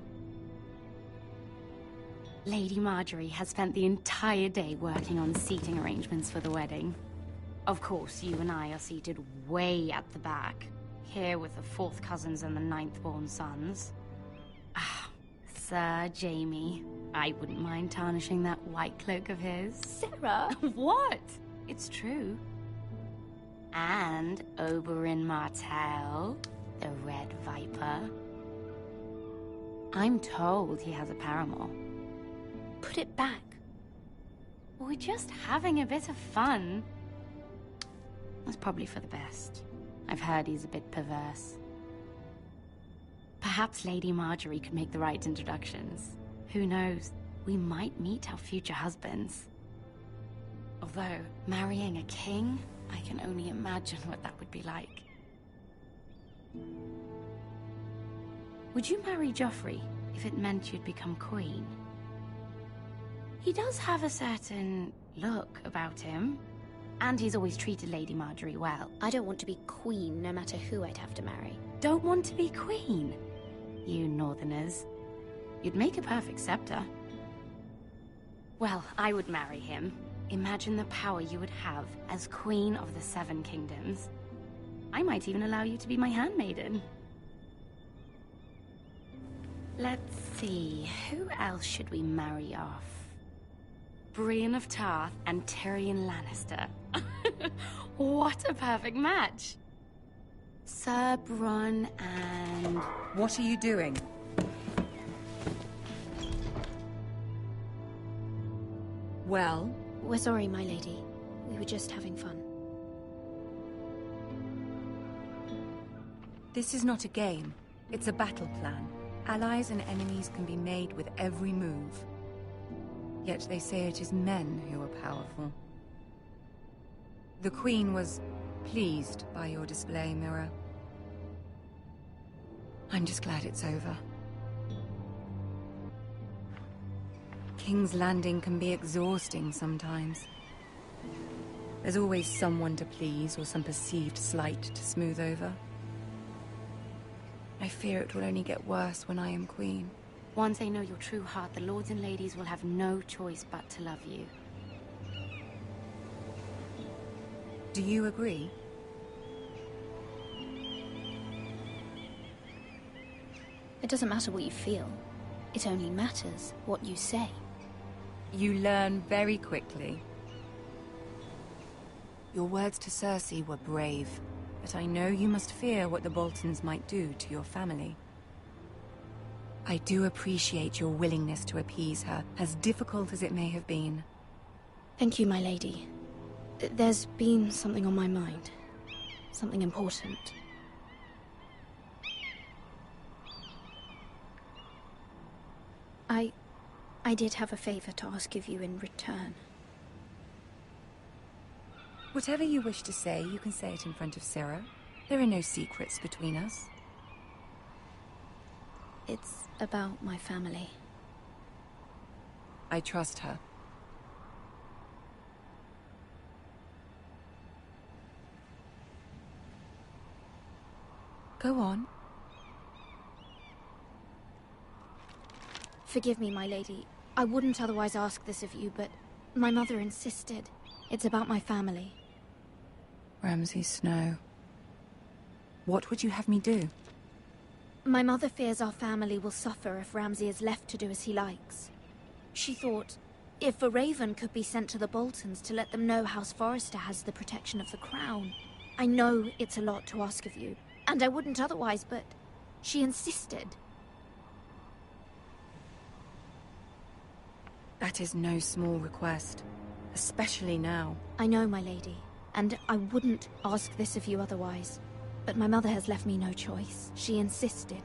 Lady Margaery has spent the entire day working on seating arrangements for the wedding. Of course, you and I are seated way at the back, here with the 4th cousins and the 9th-born sons. Sir Jaime, I wouldn't mind tarnishing that white cloak of his. Sarah! What? It's true. And Oberyn Martell, the Red Viper. I'm told he has a paramour. Put it back. We're just having a bit of fun. That's probably for the best. I've heard he's a bit perverse. Perhaps Lady Margaery could make the right introductions. Who knows? We might meet our future husbands. Although, marrying a king, I can only imagine what that would be like. Would you marry Joffrey if it meant you'd become queen? He does have a certain look about him, and he's always treated Lady Margaery well. I don't want to be queen, no matter who I'd have to marry. Don't want to be queen? You northerners. You'd make a perfect scepter. Well, I would marry him. Imagine the power you would have as Queen of the 7 Kingdoms. I might even allow you to be my handmaiden. Let's see, who else should we marry off? Brienne of Tarth and Tyrion Lannister. What a perfect match! Sir Bronn and... What are you doing? Well? We're sorry, my lady. We were just having fun. This is not a game. It's a battle plan. Allies and enemies can be made with every move. Yet they say it is men who are powerful. The Queen was pleased by your display, Mira. I'm just glad it's over. King's Landing can be exhausting sometimes. There's always someone to please or some perceived slight to smooth over. I fear it will only get worse when I am Queen. Once they know your true heart, the lords and ladies will have no choice but to love you. Do you agree? It doesn't matter what you feel. It only matters what you say. You learn very quickly. Your words to Cersei were brave, but I know you must fear what the Boltons might do to your family. I do appreciate your willingness to appease her, as difficult as it may have been. Thank you, my lady. There's been something on my mind. Something important. I did have a favor to ask of you in return. Whatever you wish to say, you can say it in front of Sarah. There are no secrets between us. It's about my family. I trust her. Go on. Forgive me, my lady. I wouldn't otherwise ask this of you, but my mother insisted. It's about my family. Ramsay Snow. What would you have me do? My mother fears our family will suffer if Ramsay is left to do as he likes. She thought, if a raven could be sent to the Boltons to let them know House Forrester has the protection of the crown. I know it's a lot to ask of you, and I wouldn't otherwise, but she insisted. That is no small request, especially now. I know, my lady, and I wouldn't ask this of you otherwise. But my mother has left me no choice. She insisted.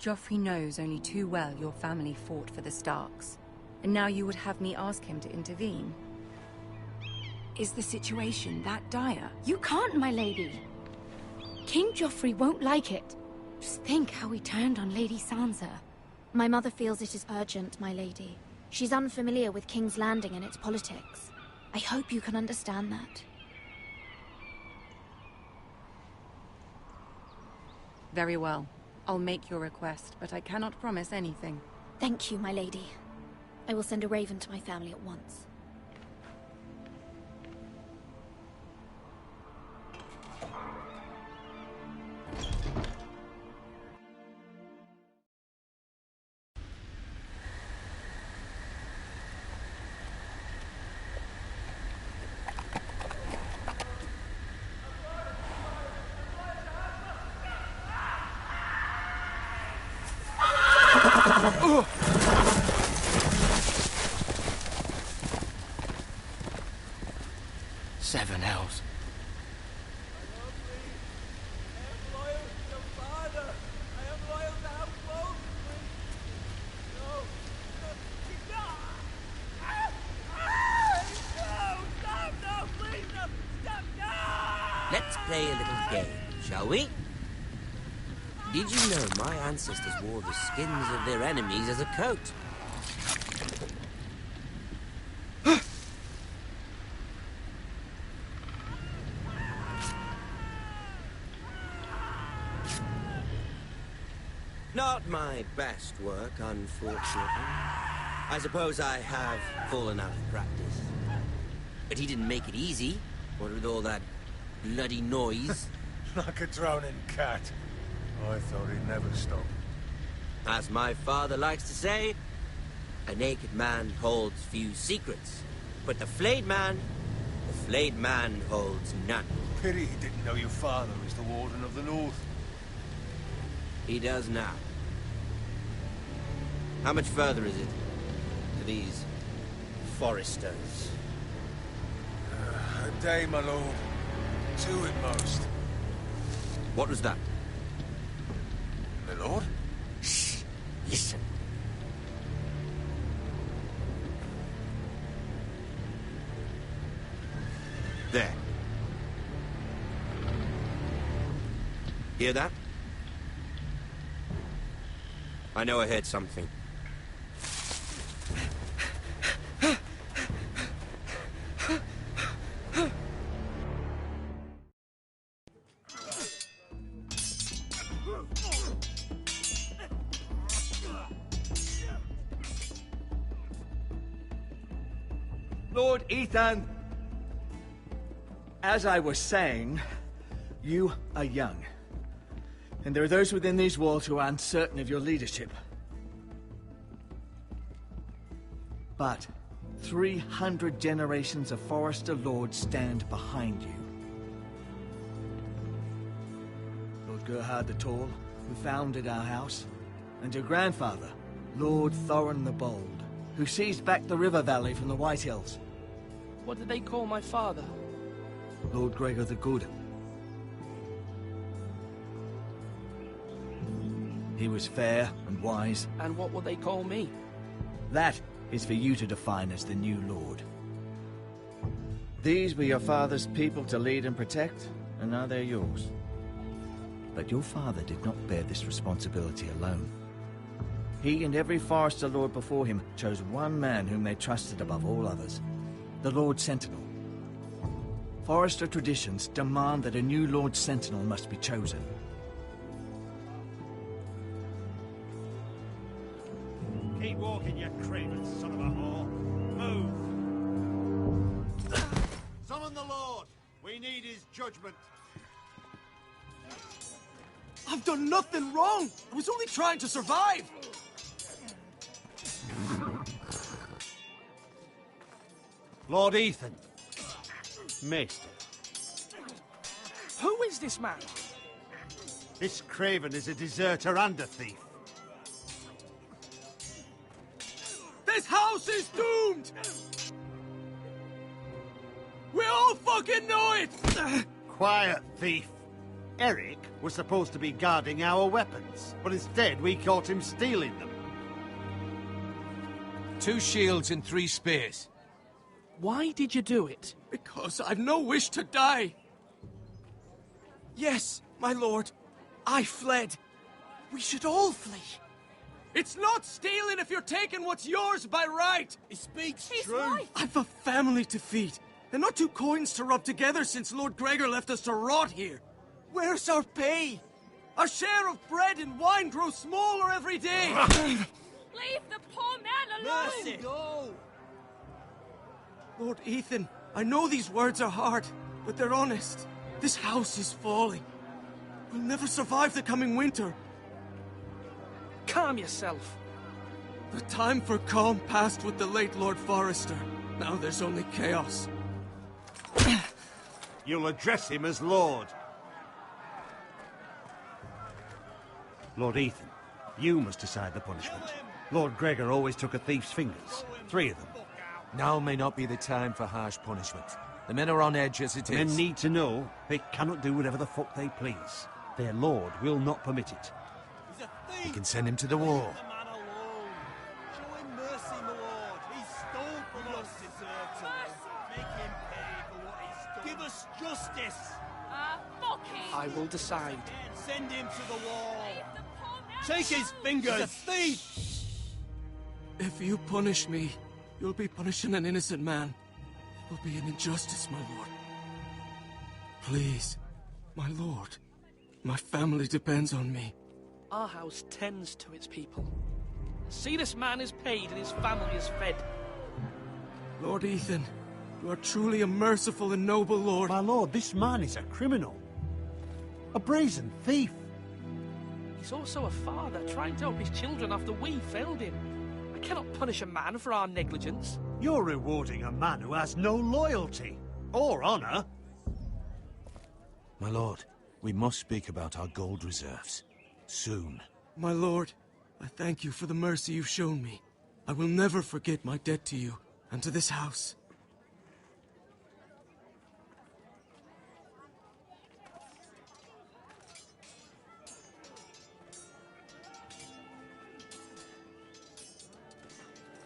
Joffrey knows only too well your family fought for the Starks, and now you would have me ask him to intervene. Is the situation that dire? You can't, my lady. King Joffrey won't like it. Just think how he turned on Lady Sansa. My mother feels it is urgent, my lady. She's unfamiliar with King's Landing and its politics. I hope you can understand that. Very well. I'll make your request, but I cannot promise anything. Thank you, my lady. I will send a raven to my family at once. Seven hells. Let's play a little game, shall we? Did you know my ancestors wore the skins of their enemies as a coat? Not my best work, unfortunately. I suppose I have fallen out of practice. But he didn't make it easy, what with all that bloody noise. Like a drowning cat. I thought he'd never stop. As my father likes to say, a naked man holds few secrets. But the flayed man holds none. Pity he didn't know your father was the Warden of the North. He does now. How much further is it to these Foresters? A day, my lord. Two at most. What was that? My lord? Shh! Listen. There. Hear that? I know I heard something. Lord Ethan! As I was saying, you are young. And there are those within these walls who are uncertain of your leadership. But 300 generations of Forester Lords stand behind you. Lord Gerhard the Tall, who founded our house, and your grandfather, Lord Thorin the Bold, who seized back the river valley from the White Hills. What did they call my father? Lord Gregor the Good. He was fair and wise. And what will they call me? That is for you to define as the new lord. These were your father's people to lead and protect, and now they're yours. But your father did not bear this responsibility alone. He and every Forester Lord before him chose one man whom they trusted above all others, the Lord Sentinel. Forester traditions demand that a new Lord Sentinel must be chosen. Keep walking, you craven son of a whore. Move! Summon the Lord! We need his judgment. I've done nothing wrong! I was only trying to survive! Lord Ethan. Maester. Who is this man? This craven is a deserter and a thief. This house is doomed! We all fucking know it! Quiet, thief. Eric was supposed to be guarding our weapons, but instead we caught him stealing them. 2 shields and 3 spears. Why did you do it? Because I've no wish to die. Yes, my lord. I fled. We should all flee. It's not stealing if you're taking what's yours by right. He speaks true. Right. I've a family to feed, and not 2 coins to rub together since Lord Gregor left us to rot here. Where's our pay? Our share of bread and wine grows smaller every day. Leave the poor man alone! Mercy. No! Lord Ethan, I know these words are hard, but they're honest. This house is falling. We'll never survive the coming winter. Calm yourself. The time for calm passed with the late Lord Forester. Now there's only chaos. You'll address him as Lord. Lord Ethan, you must decide the punishment. Lord Gregor always took a thief's fingers. 3 of them. Now may not be the time for harsh punishment. The men are on edge as it is. Men need to know they cannot do whatever the fuck they please. Their lord will not permit it. You can send him to the wall. Show him mercy, my lord. He stole from us. Deserve to make him pay for what he's done. Give us justice. Fuck him! I will decide. Send him to the wall. Take his fingers. He's a thief. If you punish me, you'll be punishing an innocent man. It will be an injustice, my lord. Please, my lord. My family depends on me. Our house tends to its people. See, this man is paid and his family is fed. Lord Ethan, you are truly a merciful and noble lord. My lord, this man is a criminal. A brazen thief. He's also a father trying to help his children after we failed him. I cannot punish a man for our negligence. You're rewarding a man who has no loyalty or honor. My lord, we must speak about our gold reserves. Soon. My lord, I thank you for the mercy you've shown me. I will never forget my debt to you and to this house.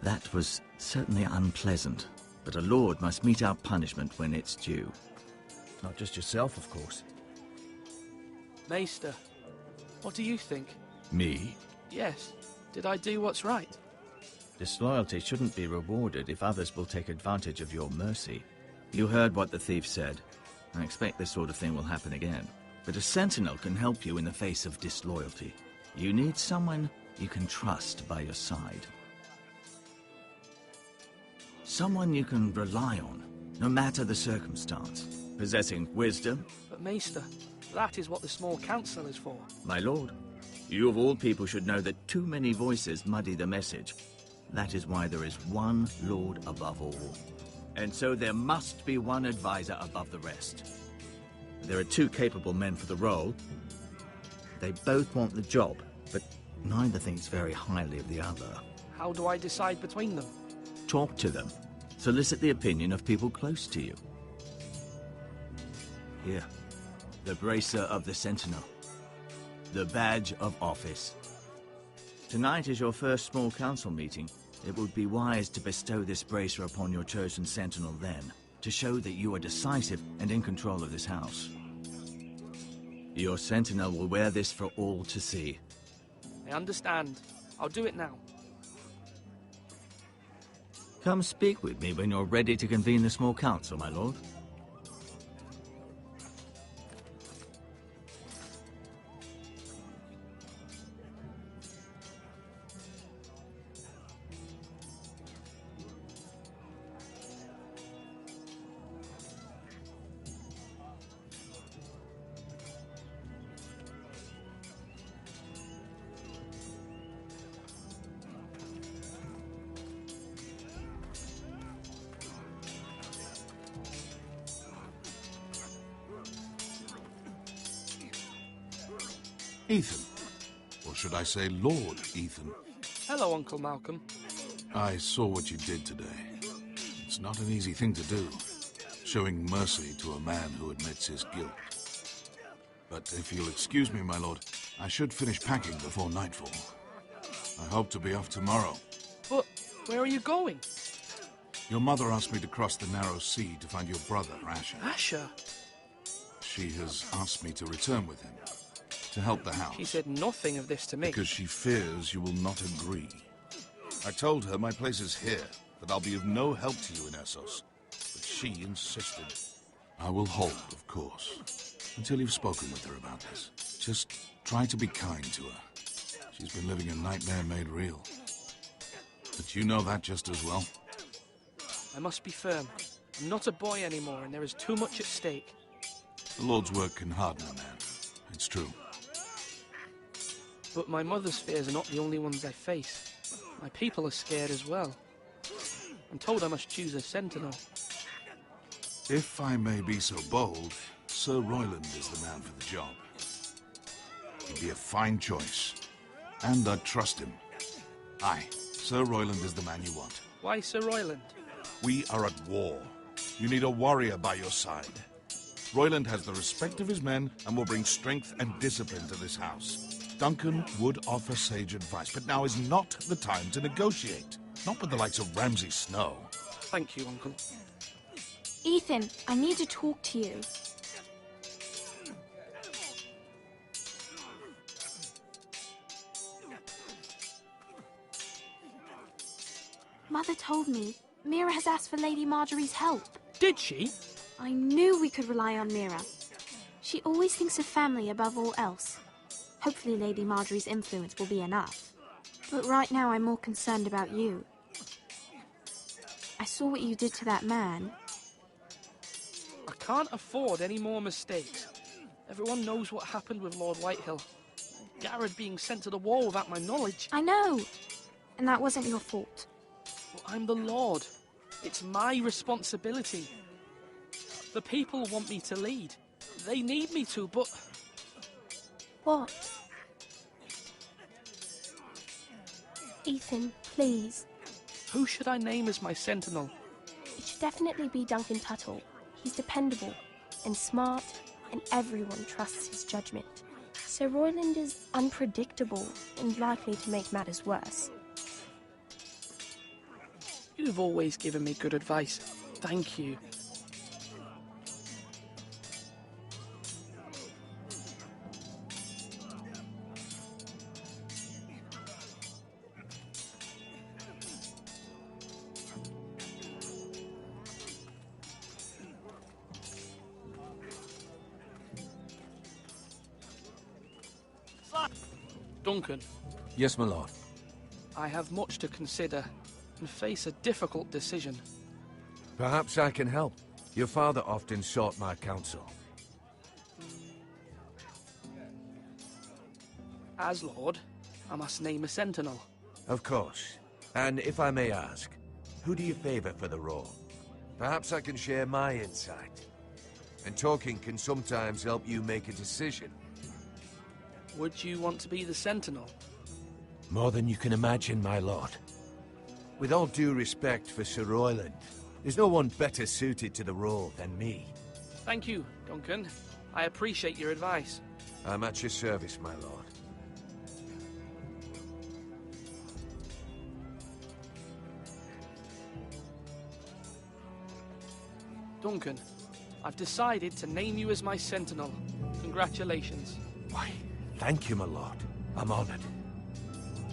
That was certainly unpleasant, but a lord must mete out punishment when it's due. Not just yourself, of course. Maester, what do you think? Me? Yes. Did I do what's right? Disloyalty shouldn't be rewarded if others will take advantage of your mercy. You heard what the thief said. I expect this sort of thing will happen again. But a sentinel can help you in the face of disloyalty. You need someone you can trust by your side. Someone you can rely on, no matter the circumstance. Possessing wisdom. But Maester, that is what the small council is for. My lord, you of all people should know that too many voices muddy the message. That is why there is one lord above all. And so there must be one advisor above the rest. There are two capable men for the role. They both want the job, but neither thinks very highly of the other. How do I decide between them? Talk to them. Solicit the opinion of people close to you. Here, the bracer of the Sentinel. The badge of office. Tonight is your first small council meeting. It would be wise to bestow this bracer upon your chosen Sentinel then, to show that you are decisive and in control of this house. Your Sentinel will wear this for all to see. I understand. I'll do it now. Come speak with me when you're ready to convene the small council, my lord. Ethan. Or should I say Lord Ethan? Hello, Uncle Malcolm. I saw what you did today. It's not an easy thing to do, showing mercy to a man who admits his guilt. But if you'll excuse me, my lord, I should finish packing before nightfall. I hope to be off tomorrow. But where are you going? Your mother asked me to cross the narrow sea to find your brother, Asher. Asher? She has asked me to return with him, to help the house. She said nothing of this to me. Because she fears you will not agree. I told her my place is here, that I'll be of no help to you in Essos. But she insisted. I will hold, of course, until you've spoken with her about this. Just try to be kind to her. She's been living a nightmare made real. But you know that just as well. I must be firm. I'm not a boy anymore, and there is too much at stake. The Lord's work can harden a man. It's true. But my mother's fears are not the only ones I face. My people are scared as well. I'm told I must choose a sentinel. If I may be so bold, Sir Royland is the man for the job. He'd be a fine choice. And I'd trust him. Aye, Sir Royland is the man you want. Why Sir Royland? We are at war. You need a warrior by your side. Royland has the respect of his men and will bring strength and discipline to this house. Duncan would offer sage advice, but now is not the time to negotiate. Not with the likes of Ramsay Snow. Thank you, Uncle. Ethan, I need to talk to you. Mother told me Mira has asked for Lady Marjorie's help. Did she? I knew we could rely on Mira. She always thinks of family above all else. Hopefully Lady Marjorie's influence will be enough. But right now I'm more concerned about you. I saw what you did to that man. I can't afford any more mistakes. Everyone knows what happened with Lord Whitehill. Garrett being sent to the wall without my knowledge. I know. And that wasn't your fault. Well, I'm the Lord. It's my responsibility. The people want me to lead. They need me to, but... What? Ethan, please. Who should I name as my sentinel? It should definitely be Duncan Tuttle. He's dependable and smart, and everyone trusts his judgment. Sir Royland is unpredictable and likely to make matters worse. You've always given me good advice. Thank you. Duncan. Yes, my lord. I have much to consider and face a difficult decision. Perhaps I can help. Your father often sought my counsel. As Lord, I must name a sentinel. Of course. And if I may ask, who do you favor for the role? Perhaps I can share my insight. And talking can sometimes help you make a decision. Would you want to be the sentinel? More than you can imagine, my lord. With all due respect for Sir Royland, there's no one better suited to the role than me. Thank you, Duncan. I appreciate your advice. I'm at your service, my lord. Duncan, I've decided to name you as my sentinel. Congratulations. Why, thank you, my lord. I'm honored.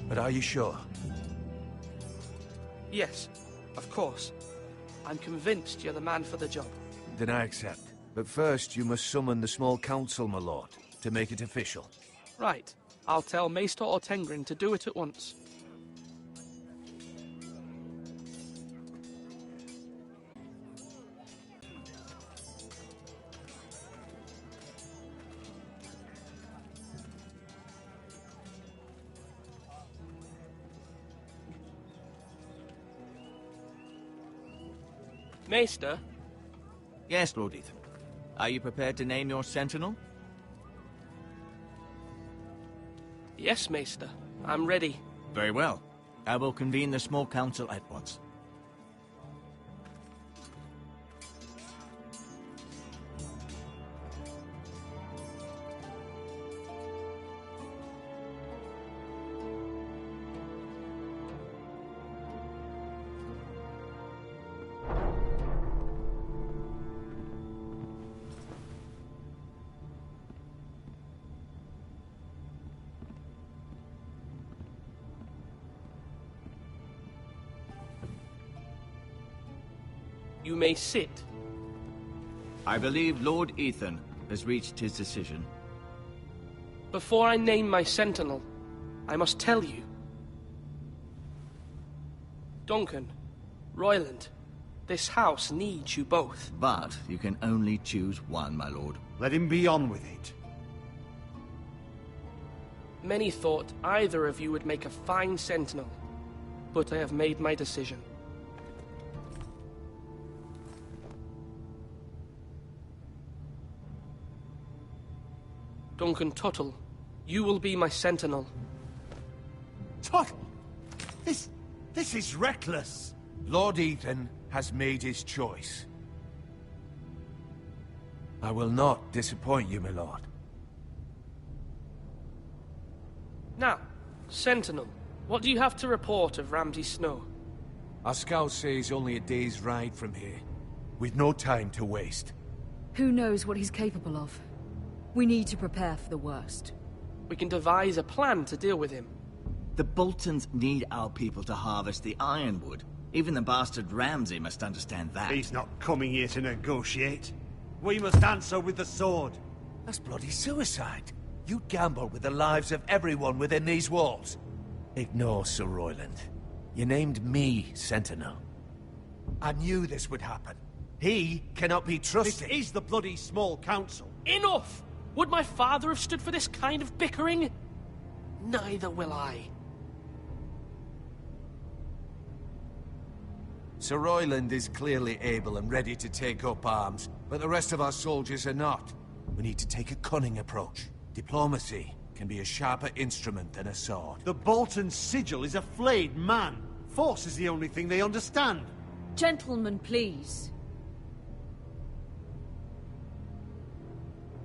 But are you sure? Yes, of course. I'm convinced you're the man for the job. Then I accept. But first, you must summon the small council, my lord, to make it official. Right. I'll tell Maester Ortengrin to do it at once. Maester? Yes, Lord Ethan. Are you prepared to name your sentinel? Yes, Maester. I'm ready. Very well. I will convene the small council at once. You may sit. I believe Lord Ethan has reached his decision. Before I name my sentinel, I must tell you. Duncan, Royland, this house needs you both. But you can only choose one, my lord. Let him be on with it. Many thought either of you would make a fine sentinel, but I have made my decision. Duncan Tuttle, you will be my sentinel. Tuttle! This is reckless! Lord Ethan has made his choice. I will not disappoint you, my lord. Now, Sentinel, what do you have to report of Ramsay Snow? Our scouts say he's only a day's ride from here, with no time to waste. Who knows what he's capable of? We need to prepare for the worst. We can devise a plan to deal with him. The Boltons need our people to harvest the ironwood. Even the bastard Ramsay must understand that. He's not coming here to negotiate. We must answer with the sword. That's bloody suicide. You'd gamble with the lives of everyone within these walls. Ignore Sir Royland. You named me Sentinel. I knew this would happen. He cannot be trusted. This is the bloody small council. Enough! Would my father have stood for this kind of bickering? Neither will I. Sir Royland is clearly able and ready to take up arms, but the rest of our soldiers are not. We need to take a cunning approach. Diplomacy can be a sharper instrument than a sword. The Bolton sigil is a flayed man. Force is the only thing they understand. Gentlemen, please.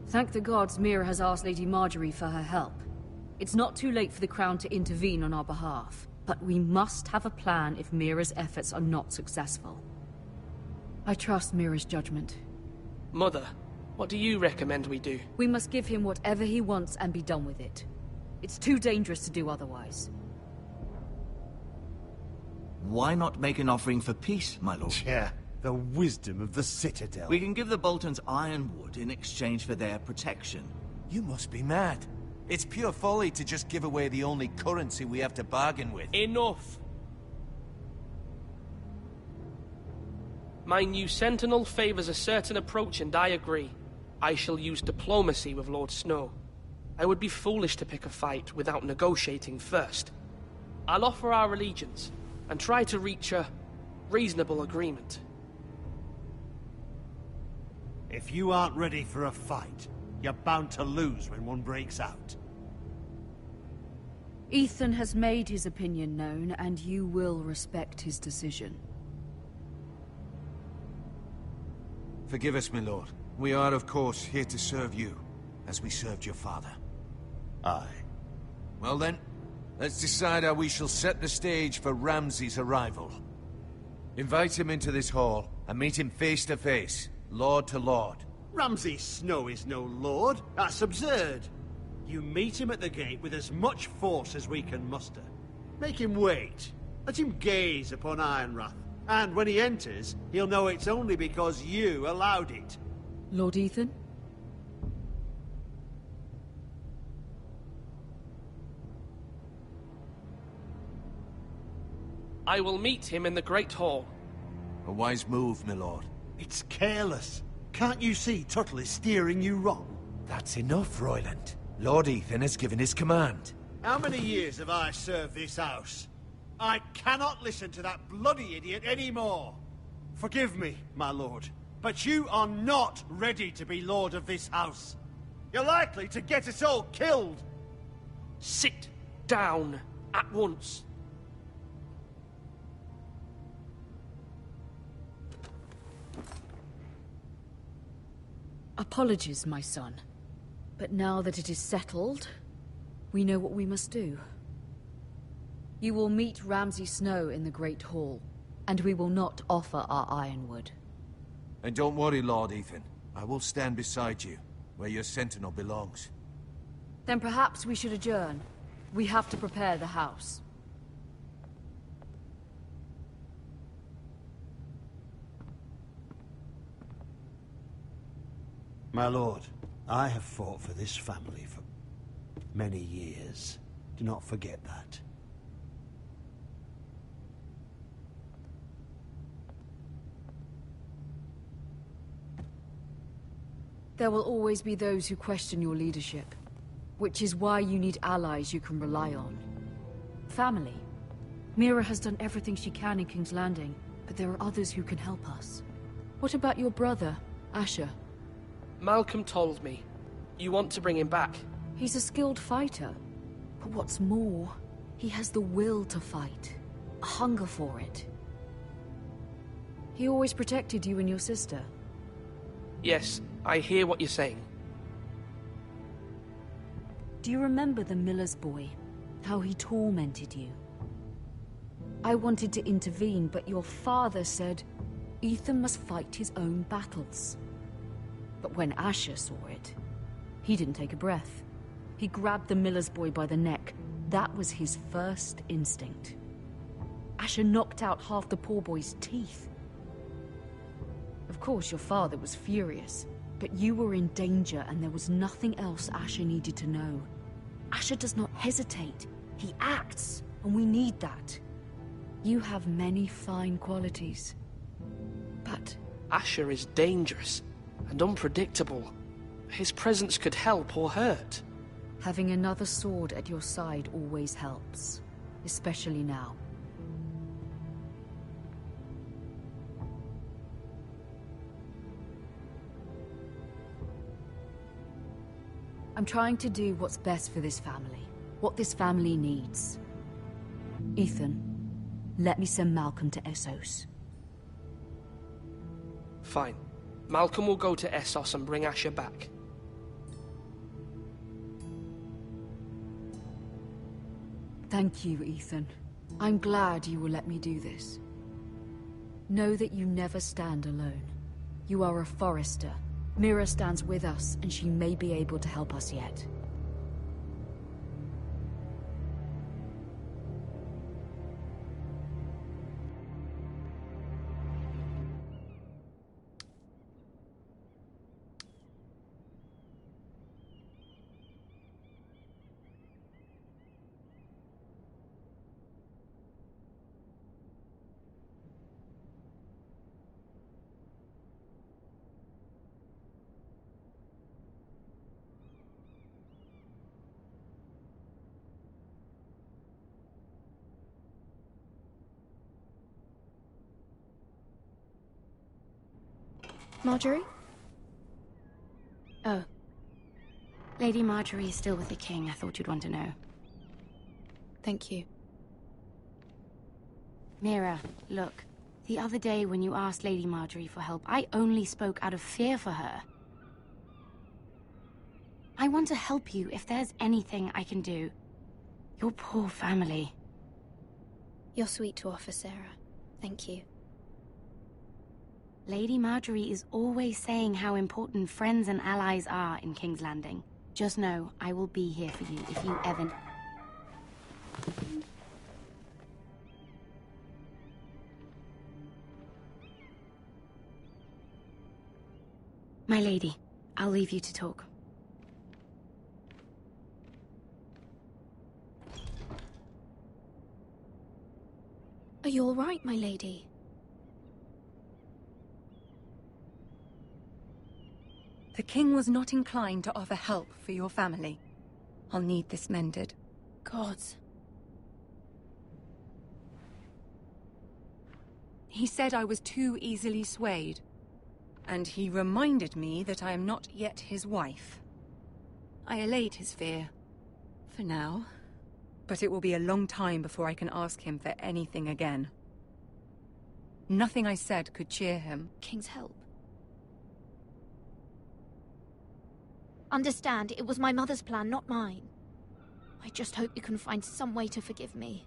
Thank the gods Mira has asked Lady Marjorie for her help. It's not too late for the Crown to intervene on our behalf. But we must have a plan if Mira's efforts are not successful. I trust Mira's judgment. Mother, what do you recommend we do? We must give him whatever he wants and be done with it. It's too dangerous to do otherwise. Why not make an offering for peace, my lord? Yeah, the wisdom of the Citadel. We can give the Boltons ironwood in exchange for their protection. You must be mad. It's pure folly to just give away the only currency we have to bargain with. Enough! My new Sentinel favors a certain approach, and I agree. I shall use diplomacy with Lord Snow. I would be foolish to pick a fight without negotiating first. I'll offer our allegiance, and try to reach a reasonable agreement. If you aren't ready for a fight, you're bound to lose when one breaks out. Ethan has made his opinion known, and you will respect his decision. Forgive us, my lord. We are, of course, here to serve you, as we served your father. Aye. Well then, let's decide how we shall set the stage for Ramsay's arrival. Invite him into this hall, and meet him face to face, lord to lord. Ramsay Snow is no lord. That's absurd. You meet him at the gate with as much force as we can muster. Make him wait. Let him gaze upon Ironrath. And when he enters, he'll know it's only because you allowed it. Lord Ethan? I will meet him in the Great Hall. A wise move, my lord. It's careless. Can't you see Tuttle is steering you wrong? That's enough, Royland. Lord Ethan has given his command. How many years have I served this house? I cannot listen to that bloody idiot anymore. Forgive me, my lord, but you are not ready to be lord of this house. You're likely to get us all killed. Sit down at once. Apologies, my son. But now that it is settled, we know what we must do. You will meet Ramsay Snow in the Great Hall, and we will not offer our ironwood. And don't worry, Lord Ethan. I will stand beside you, where your sentinel belongs. Then perhaps we should adjourn. We have to prepare the house. My lord, I have fought for this family for many years. Do not forget that. There will always be those who question your leadership, which is why you need allies you can rely on. Family. Mira has done everything she can in King's Landing, but there are others who can help us. What about your brother, Asher? Malcolm told me. You want to bring him back? He's a skilled fighter. But what's more, he has the will to fight. A hunger for it. He always protected you and your sister. Yes, I hear what you're saying. Do you remember the miller's boy? How he tormented you? I wanted to intervene, but your father said Ethan must fight his own battles. But when Asher saw it, he didn't take a breath. He grabbed the miller's boy by the neck. That was his first instinct. Asher knocked out half the poor boy's teeth. Of course, your father was furious, but you were in danger and there was nothing else Asher needed to know. Asher does not hesitate. He acts, and we need that. You have many fine qualities, but... Asher is dangerous and unpredictable. His presence could help or hurt. Having another sword at your side always helps, especially now. I'm trying to do what's best for this family, what this family needs. Ethan, let me send Malcolm to Essos. Fine. Malcolm will go to Essos and bring Asher back. Thank you, Ethan. I'm glad you will let me do this. Know that you never stand alone. You are a Forrester. Mira stands with us, and she may be able to help us yet. Marjorie? Oh. Lady Marjorie is still with the king. I thought you'd want to know. Thank you. Mira, look. The other day when you asked Lady Marjorie for help, I only spoke out of fear for her. I want to help you if there's anything I can do. Your poor family. You're sweet to offer, Sarah. Thank you. Lady Marjorie is always saying how important friends and allies are in King's Landing. Just know, I will be here for you if you ever... My lady, I'll leave you to talk. Are you all right, my lady? The king was not inclined to offer help for your family. I'll need this mended. Gods. He said I was too easily swayed. And he reminded me that I am not yet his wife. I allayed his fear. For now. But it will be a long time before I can ask him for anything again. Nothing I said could cheer him. King's help. Understand, it was my mother's plan, not mine. I just hope you can find some way to forgive me.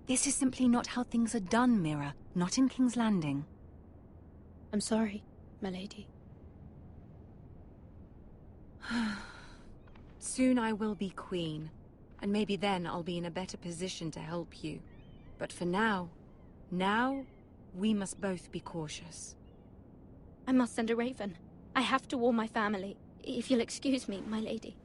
This is simply not how things are done, Mira. Not in King's Landing. I'm sorry, my lady. Soon I will be queen, and maybe then I'll be in a better position to help you. But for now, we must both be cautious. I must send a raven. I have to warn my family. If you'll excuse me, my lady.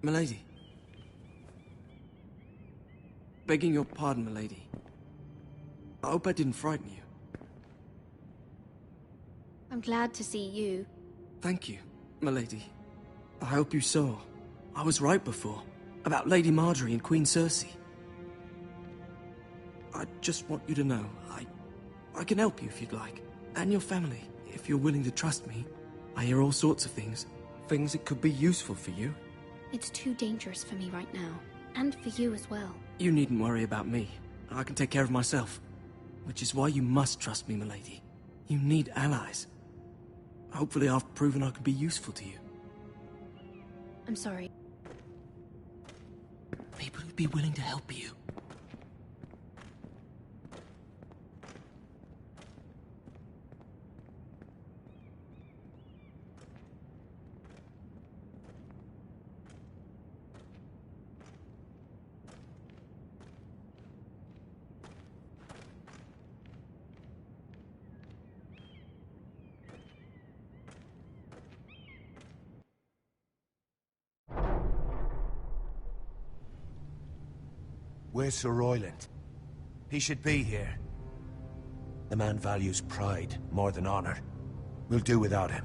Milady. Begging your pardon, milady. I hope I didn't frighten you. I'm glad to see you. Thank you, milady. I hope you saw. I was right before. About Lady Marjorie and Queen Cersei. I just want you to know, I can help you if you'd like. And your family, if you're willing to trust me. I hear all sorts of things. Things that could be useful for you. It's too dangerous for me right now. And for you as well. You needn't worry about me. I can take care of myself. Which is why you must trust me, milady. You need allies. Hopefully I've proven I can be useful to you. I'm sorry. People who'd be willing to help you. Where's Sir Royland? He should be here. The man values pride more than honor. We'll do without him.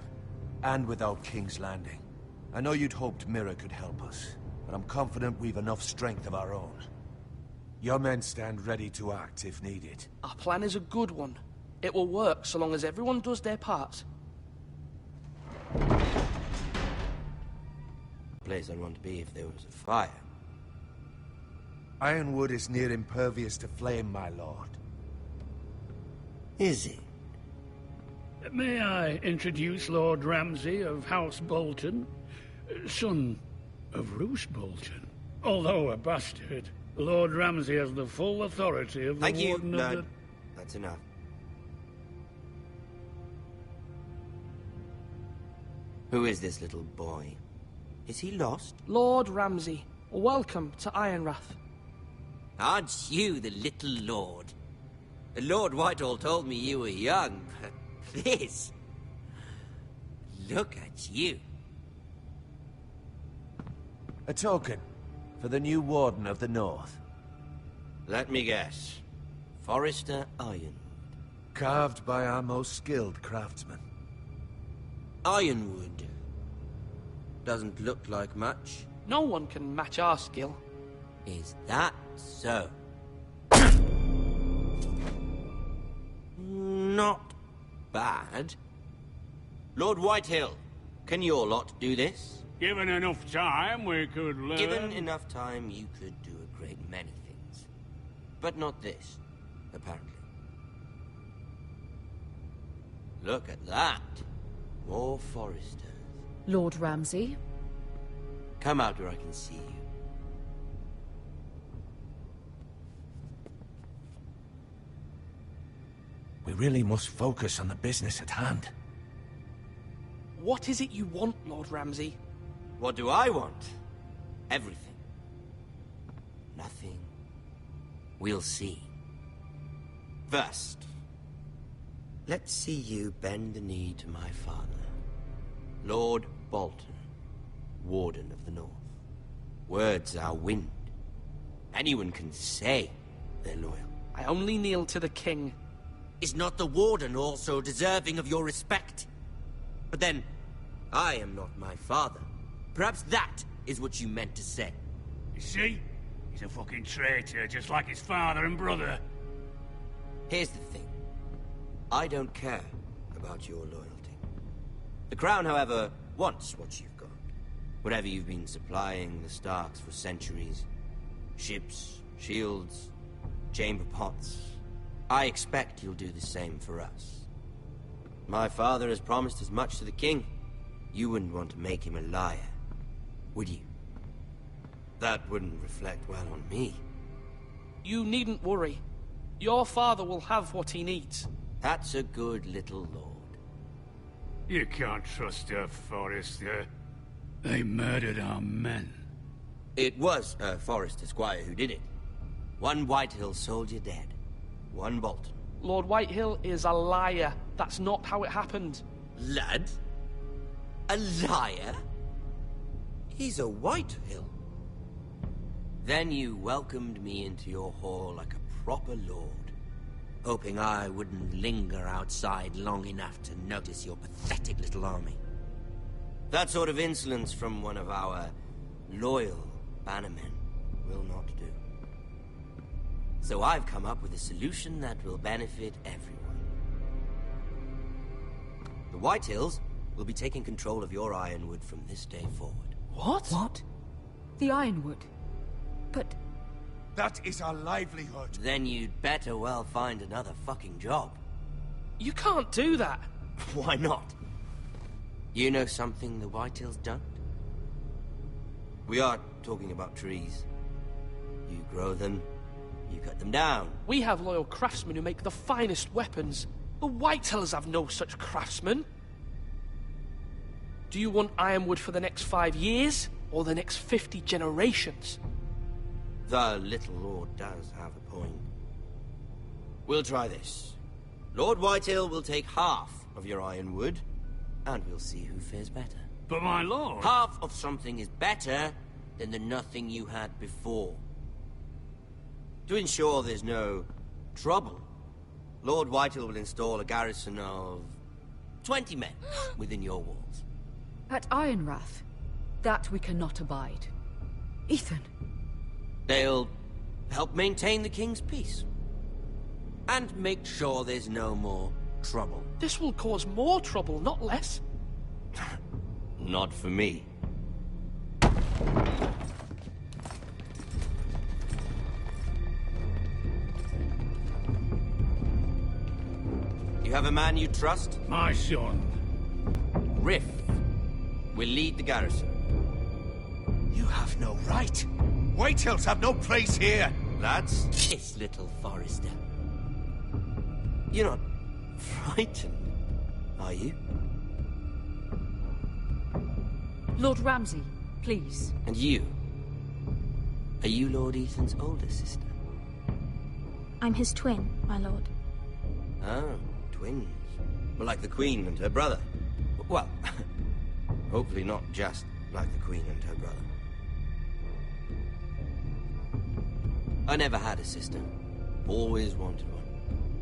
And without King's Landing. I know you'd hoped Mira could help us, but I'm confident we've enough strength of our own. Your men stand ready to act if needed. Our plan is a good one. It will work so long as everyone does their part. Place I'd want to be if there was a fire. Ironwood is near impervious to flame, my lord. Is it? May I introduce Lord Ramsay of House Bolton, son of Roose Bolton? Although a bastard, Lord Ramsay has the full authority of the Thank you, Warden of Lord. the... That's enough. Who is this little boy? Is he lost? Lord Ramsay, welcome to Ironrath. Aren't you the little lord? Lord Whitehall told me you were young, but this... Look at you. A token for the new Warden of the North. Let me guess. Forrester Ironwood. Carved by our most skilled craftsmen. Ironwood. Doesn't look like much. No one can match our skill. Is that so? Not bad. Lord Whitehill, can your lot do this? Given enough time, we could learn... Given enough time, you could do a great many things. But not this, apparently. Look at that. More Foresters. Lord Ramsay? Come out where I can see you. We really must focus on the business at hand. What is it you want, Lord Ramsay? What do I want? Everything. Nothing. We'll see. First, let's see you bend the knee to my father, Lord Bolton, Warden of the North. Words are wind. Anyone can say they're loyal. I only kneel to the king. Is not the Warden also deserving of your respect? But then, I am not my father. Perhaps that is what you meant to say. You see? He's a fucking traitor, just like his father and brother. Here's the thing. I don't care about your loyalty. The Crown, however, wants what you've got. Whatever you've been supplying the Starks for centuries. Ships, shields, chamber pots. I expect you'll do the same for us. My father has promised as much to the king. You wouldn't want to make him a liar, would you? That wouldn't reflect well on me. You needn't worry. Your father will have what he needs. That's a good little lord. You can't trust her, Forrester. They murdered our men. It was a Forrester squire who did it. One Whitehill soldier dead. One Bolton. Lord Whitehill is a liar. That's not how it happened. Lad? A liar? He's a Whitehill. Then you welcomed me into your hall like a proper lord, hoping I wouldn't linger outside long enough to notice your pathetic little army. That sort of insolence from one of our loyal bannermen will not do. So I've come up with a solution that will benefit everyone. The Whitehills will be taking control of your Ironwood from this day forward. What? What? The Ironwood? But... That is our livelihood. Then you'd better well find another fucking job. You can't do that. Why not? You know something the Whitehills don't? We are talking about trees. You grow them, you cut them down. We have loyal craftsmen who make the finest weapons. The Whitehills have no such craftsmen. Do you want Ironwood for the next 5 years, or the next 50 generations? The little lord does have a point. We'll try this. Lord Whitehill will take half of your Ironwood, and we'll see who fares better. But my lord... Half of something is better than the nothing you had before. To ensure there's no trouble, Lord Whitehill will install a garrison of 20 men within your walls. At Ironrath? That we cannot abide. Ethan. They'll help maintain the king's peace. And make sure there's no more trouble. This will cause more trouble, not less. Not for me. You have a man you trust? My son. Riff will lead the garrison. You have no right. Whitehills have no place here. Lads, it's little Forrester. You're not frightened, are you? Lord Ramsay, please. And you? Are you Lord Ethan's older sister? I'm his twin, my lord. Oh, twins. Well, like the Queen and her brother. Well, hopefully not just like the Queen and her brother. I never had a sister. Always wanted one.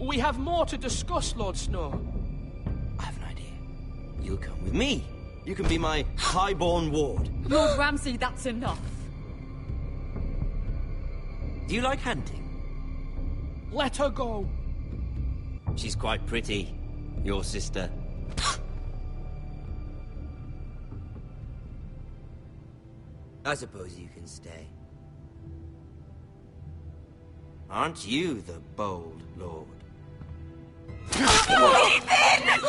We have more to discuss, Lord Snow. I have an idea. You'll come with me. You can be my highborn ward. Lord Ramsay, that's enough. Do you like hunting? Let her go. She's quite pretty, your sister. I suppose you can stay. Aren't you the bold lord? Ethan! No!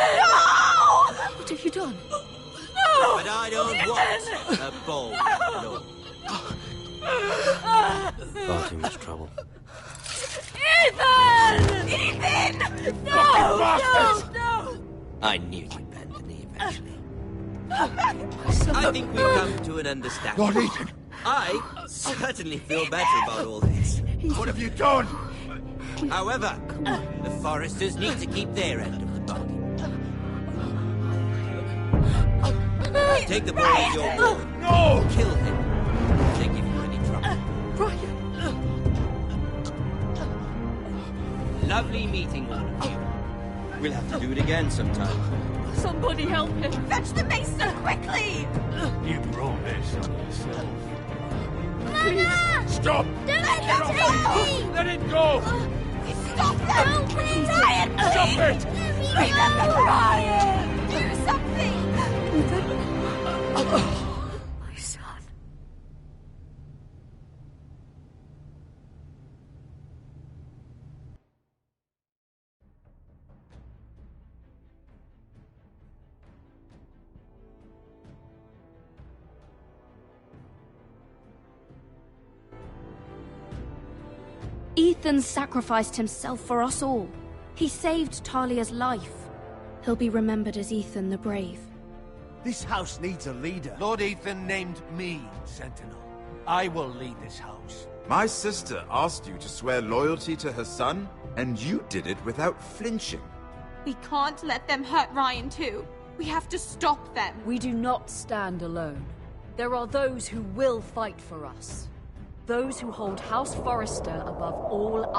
What have you done? No! But I don't want a bold lord. Far too much trouble. Ethan! Ethan! No! No! No! I knew you'd bend the knee eventually. I think we've come to an understanding. Lord Ethan! I certainly feel better about all this. What have you done? However, the Foresters need to keep their end of the bargain. Take the boy as your ward. No! Kill him. Don't give you any trouble. Brian! Lovely meeting all of you. We'll have to do it again sometime. Somebody help him! Fetch the maester, quickly! You brought this on yourself. Mama! Stop! Don't let him take me! Let it go! Stop them! Please! Brian, please! Stop it! Remember Brian! Do something! My son. Ethan sacrificed himself for us all. He saved Talia's life. He'll be remembered as Ethan the Brave. This house needs a leader. Lord Ethan named me Sentinel. I will lead this house. My sister asked you to swear loyalty to her son, and you did it without flinching. We can't let them hurt Ryan too. We have to stop them. We do not stand alone. There are those who will fight for us. Those who hold House Forrester above all others.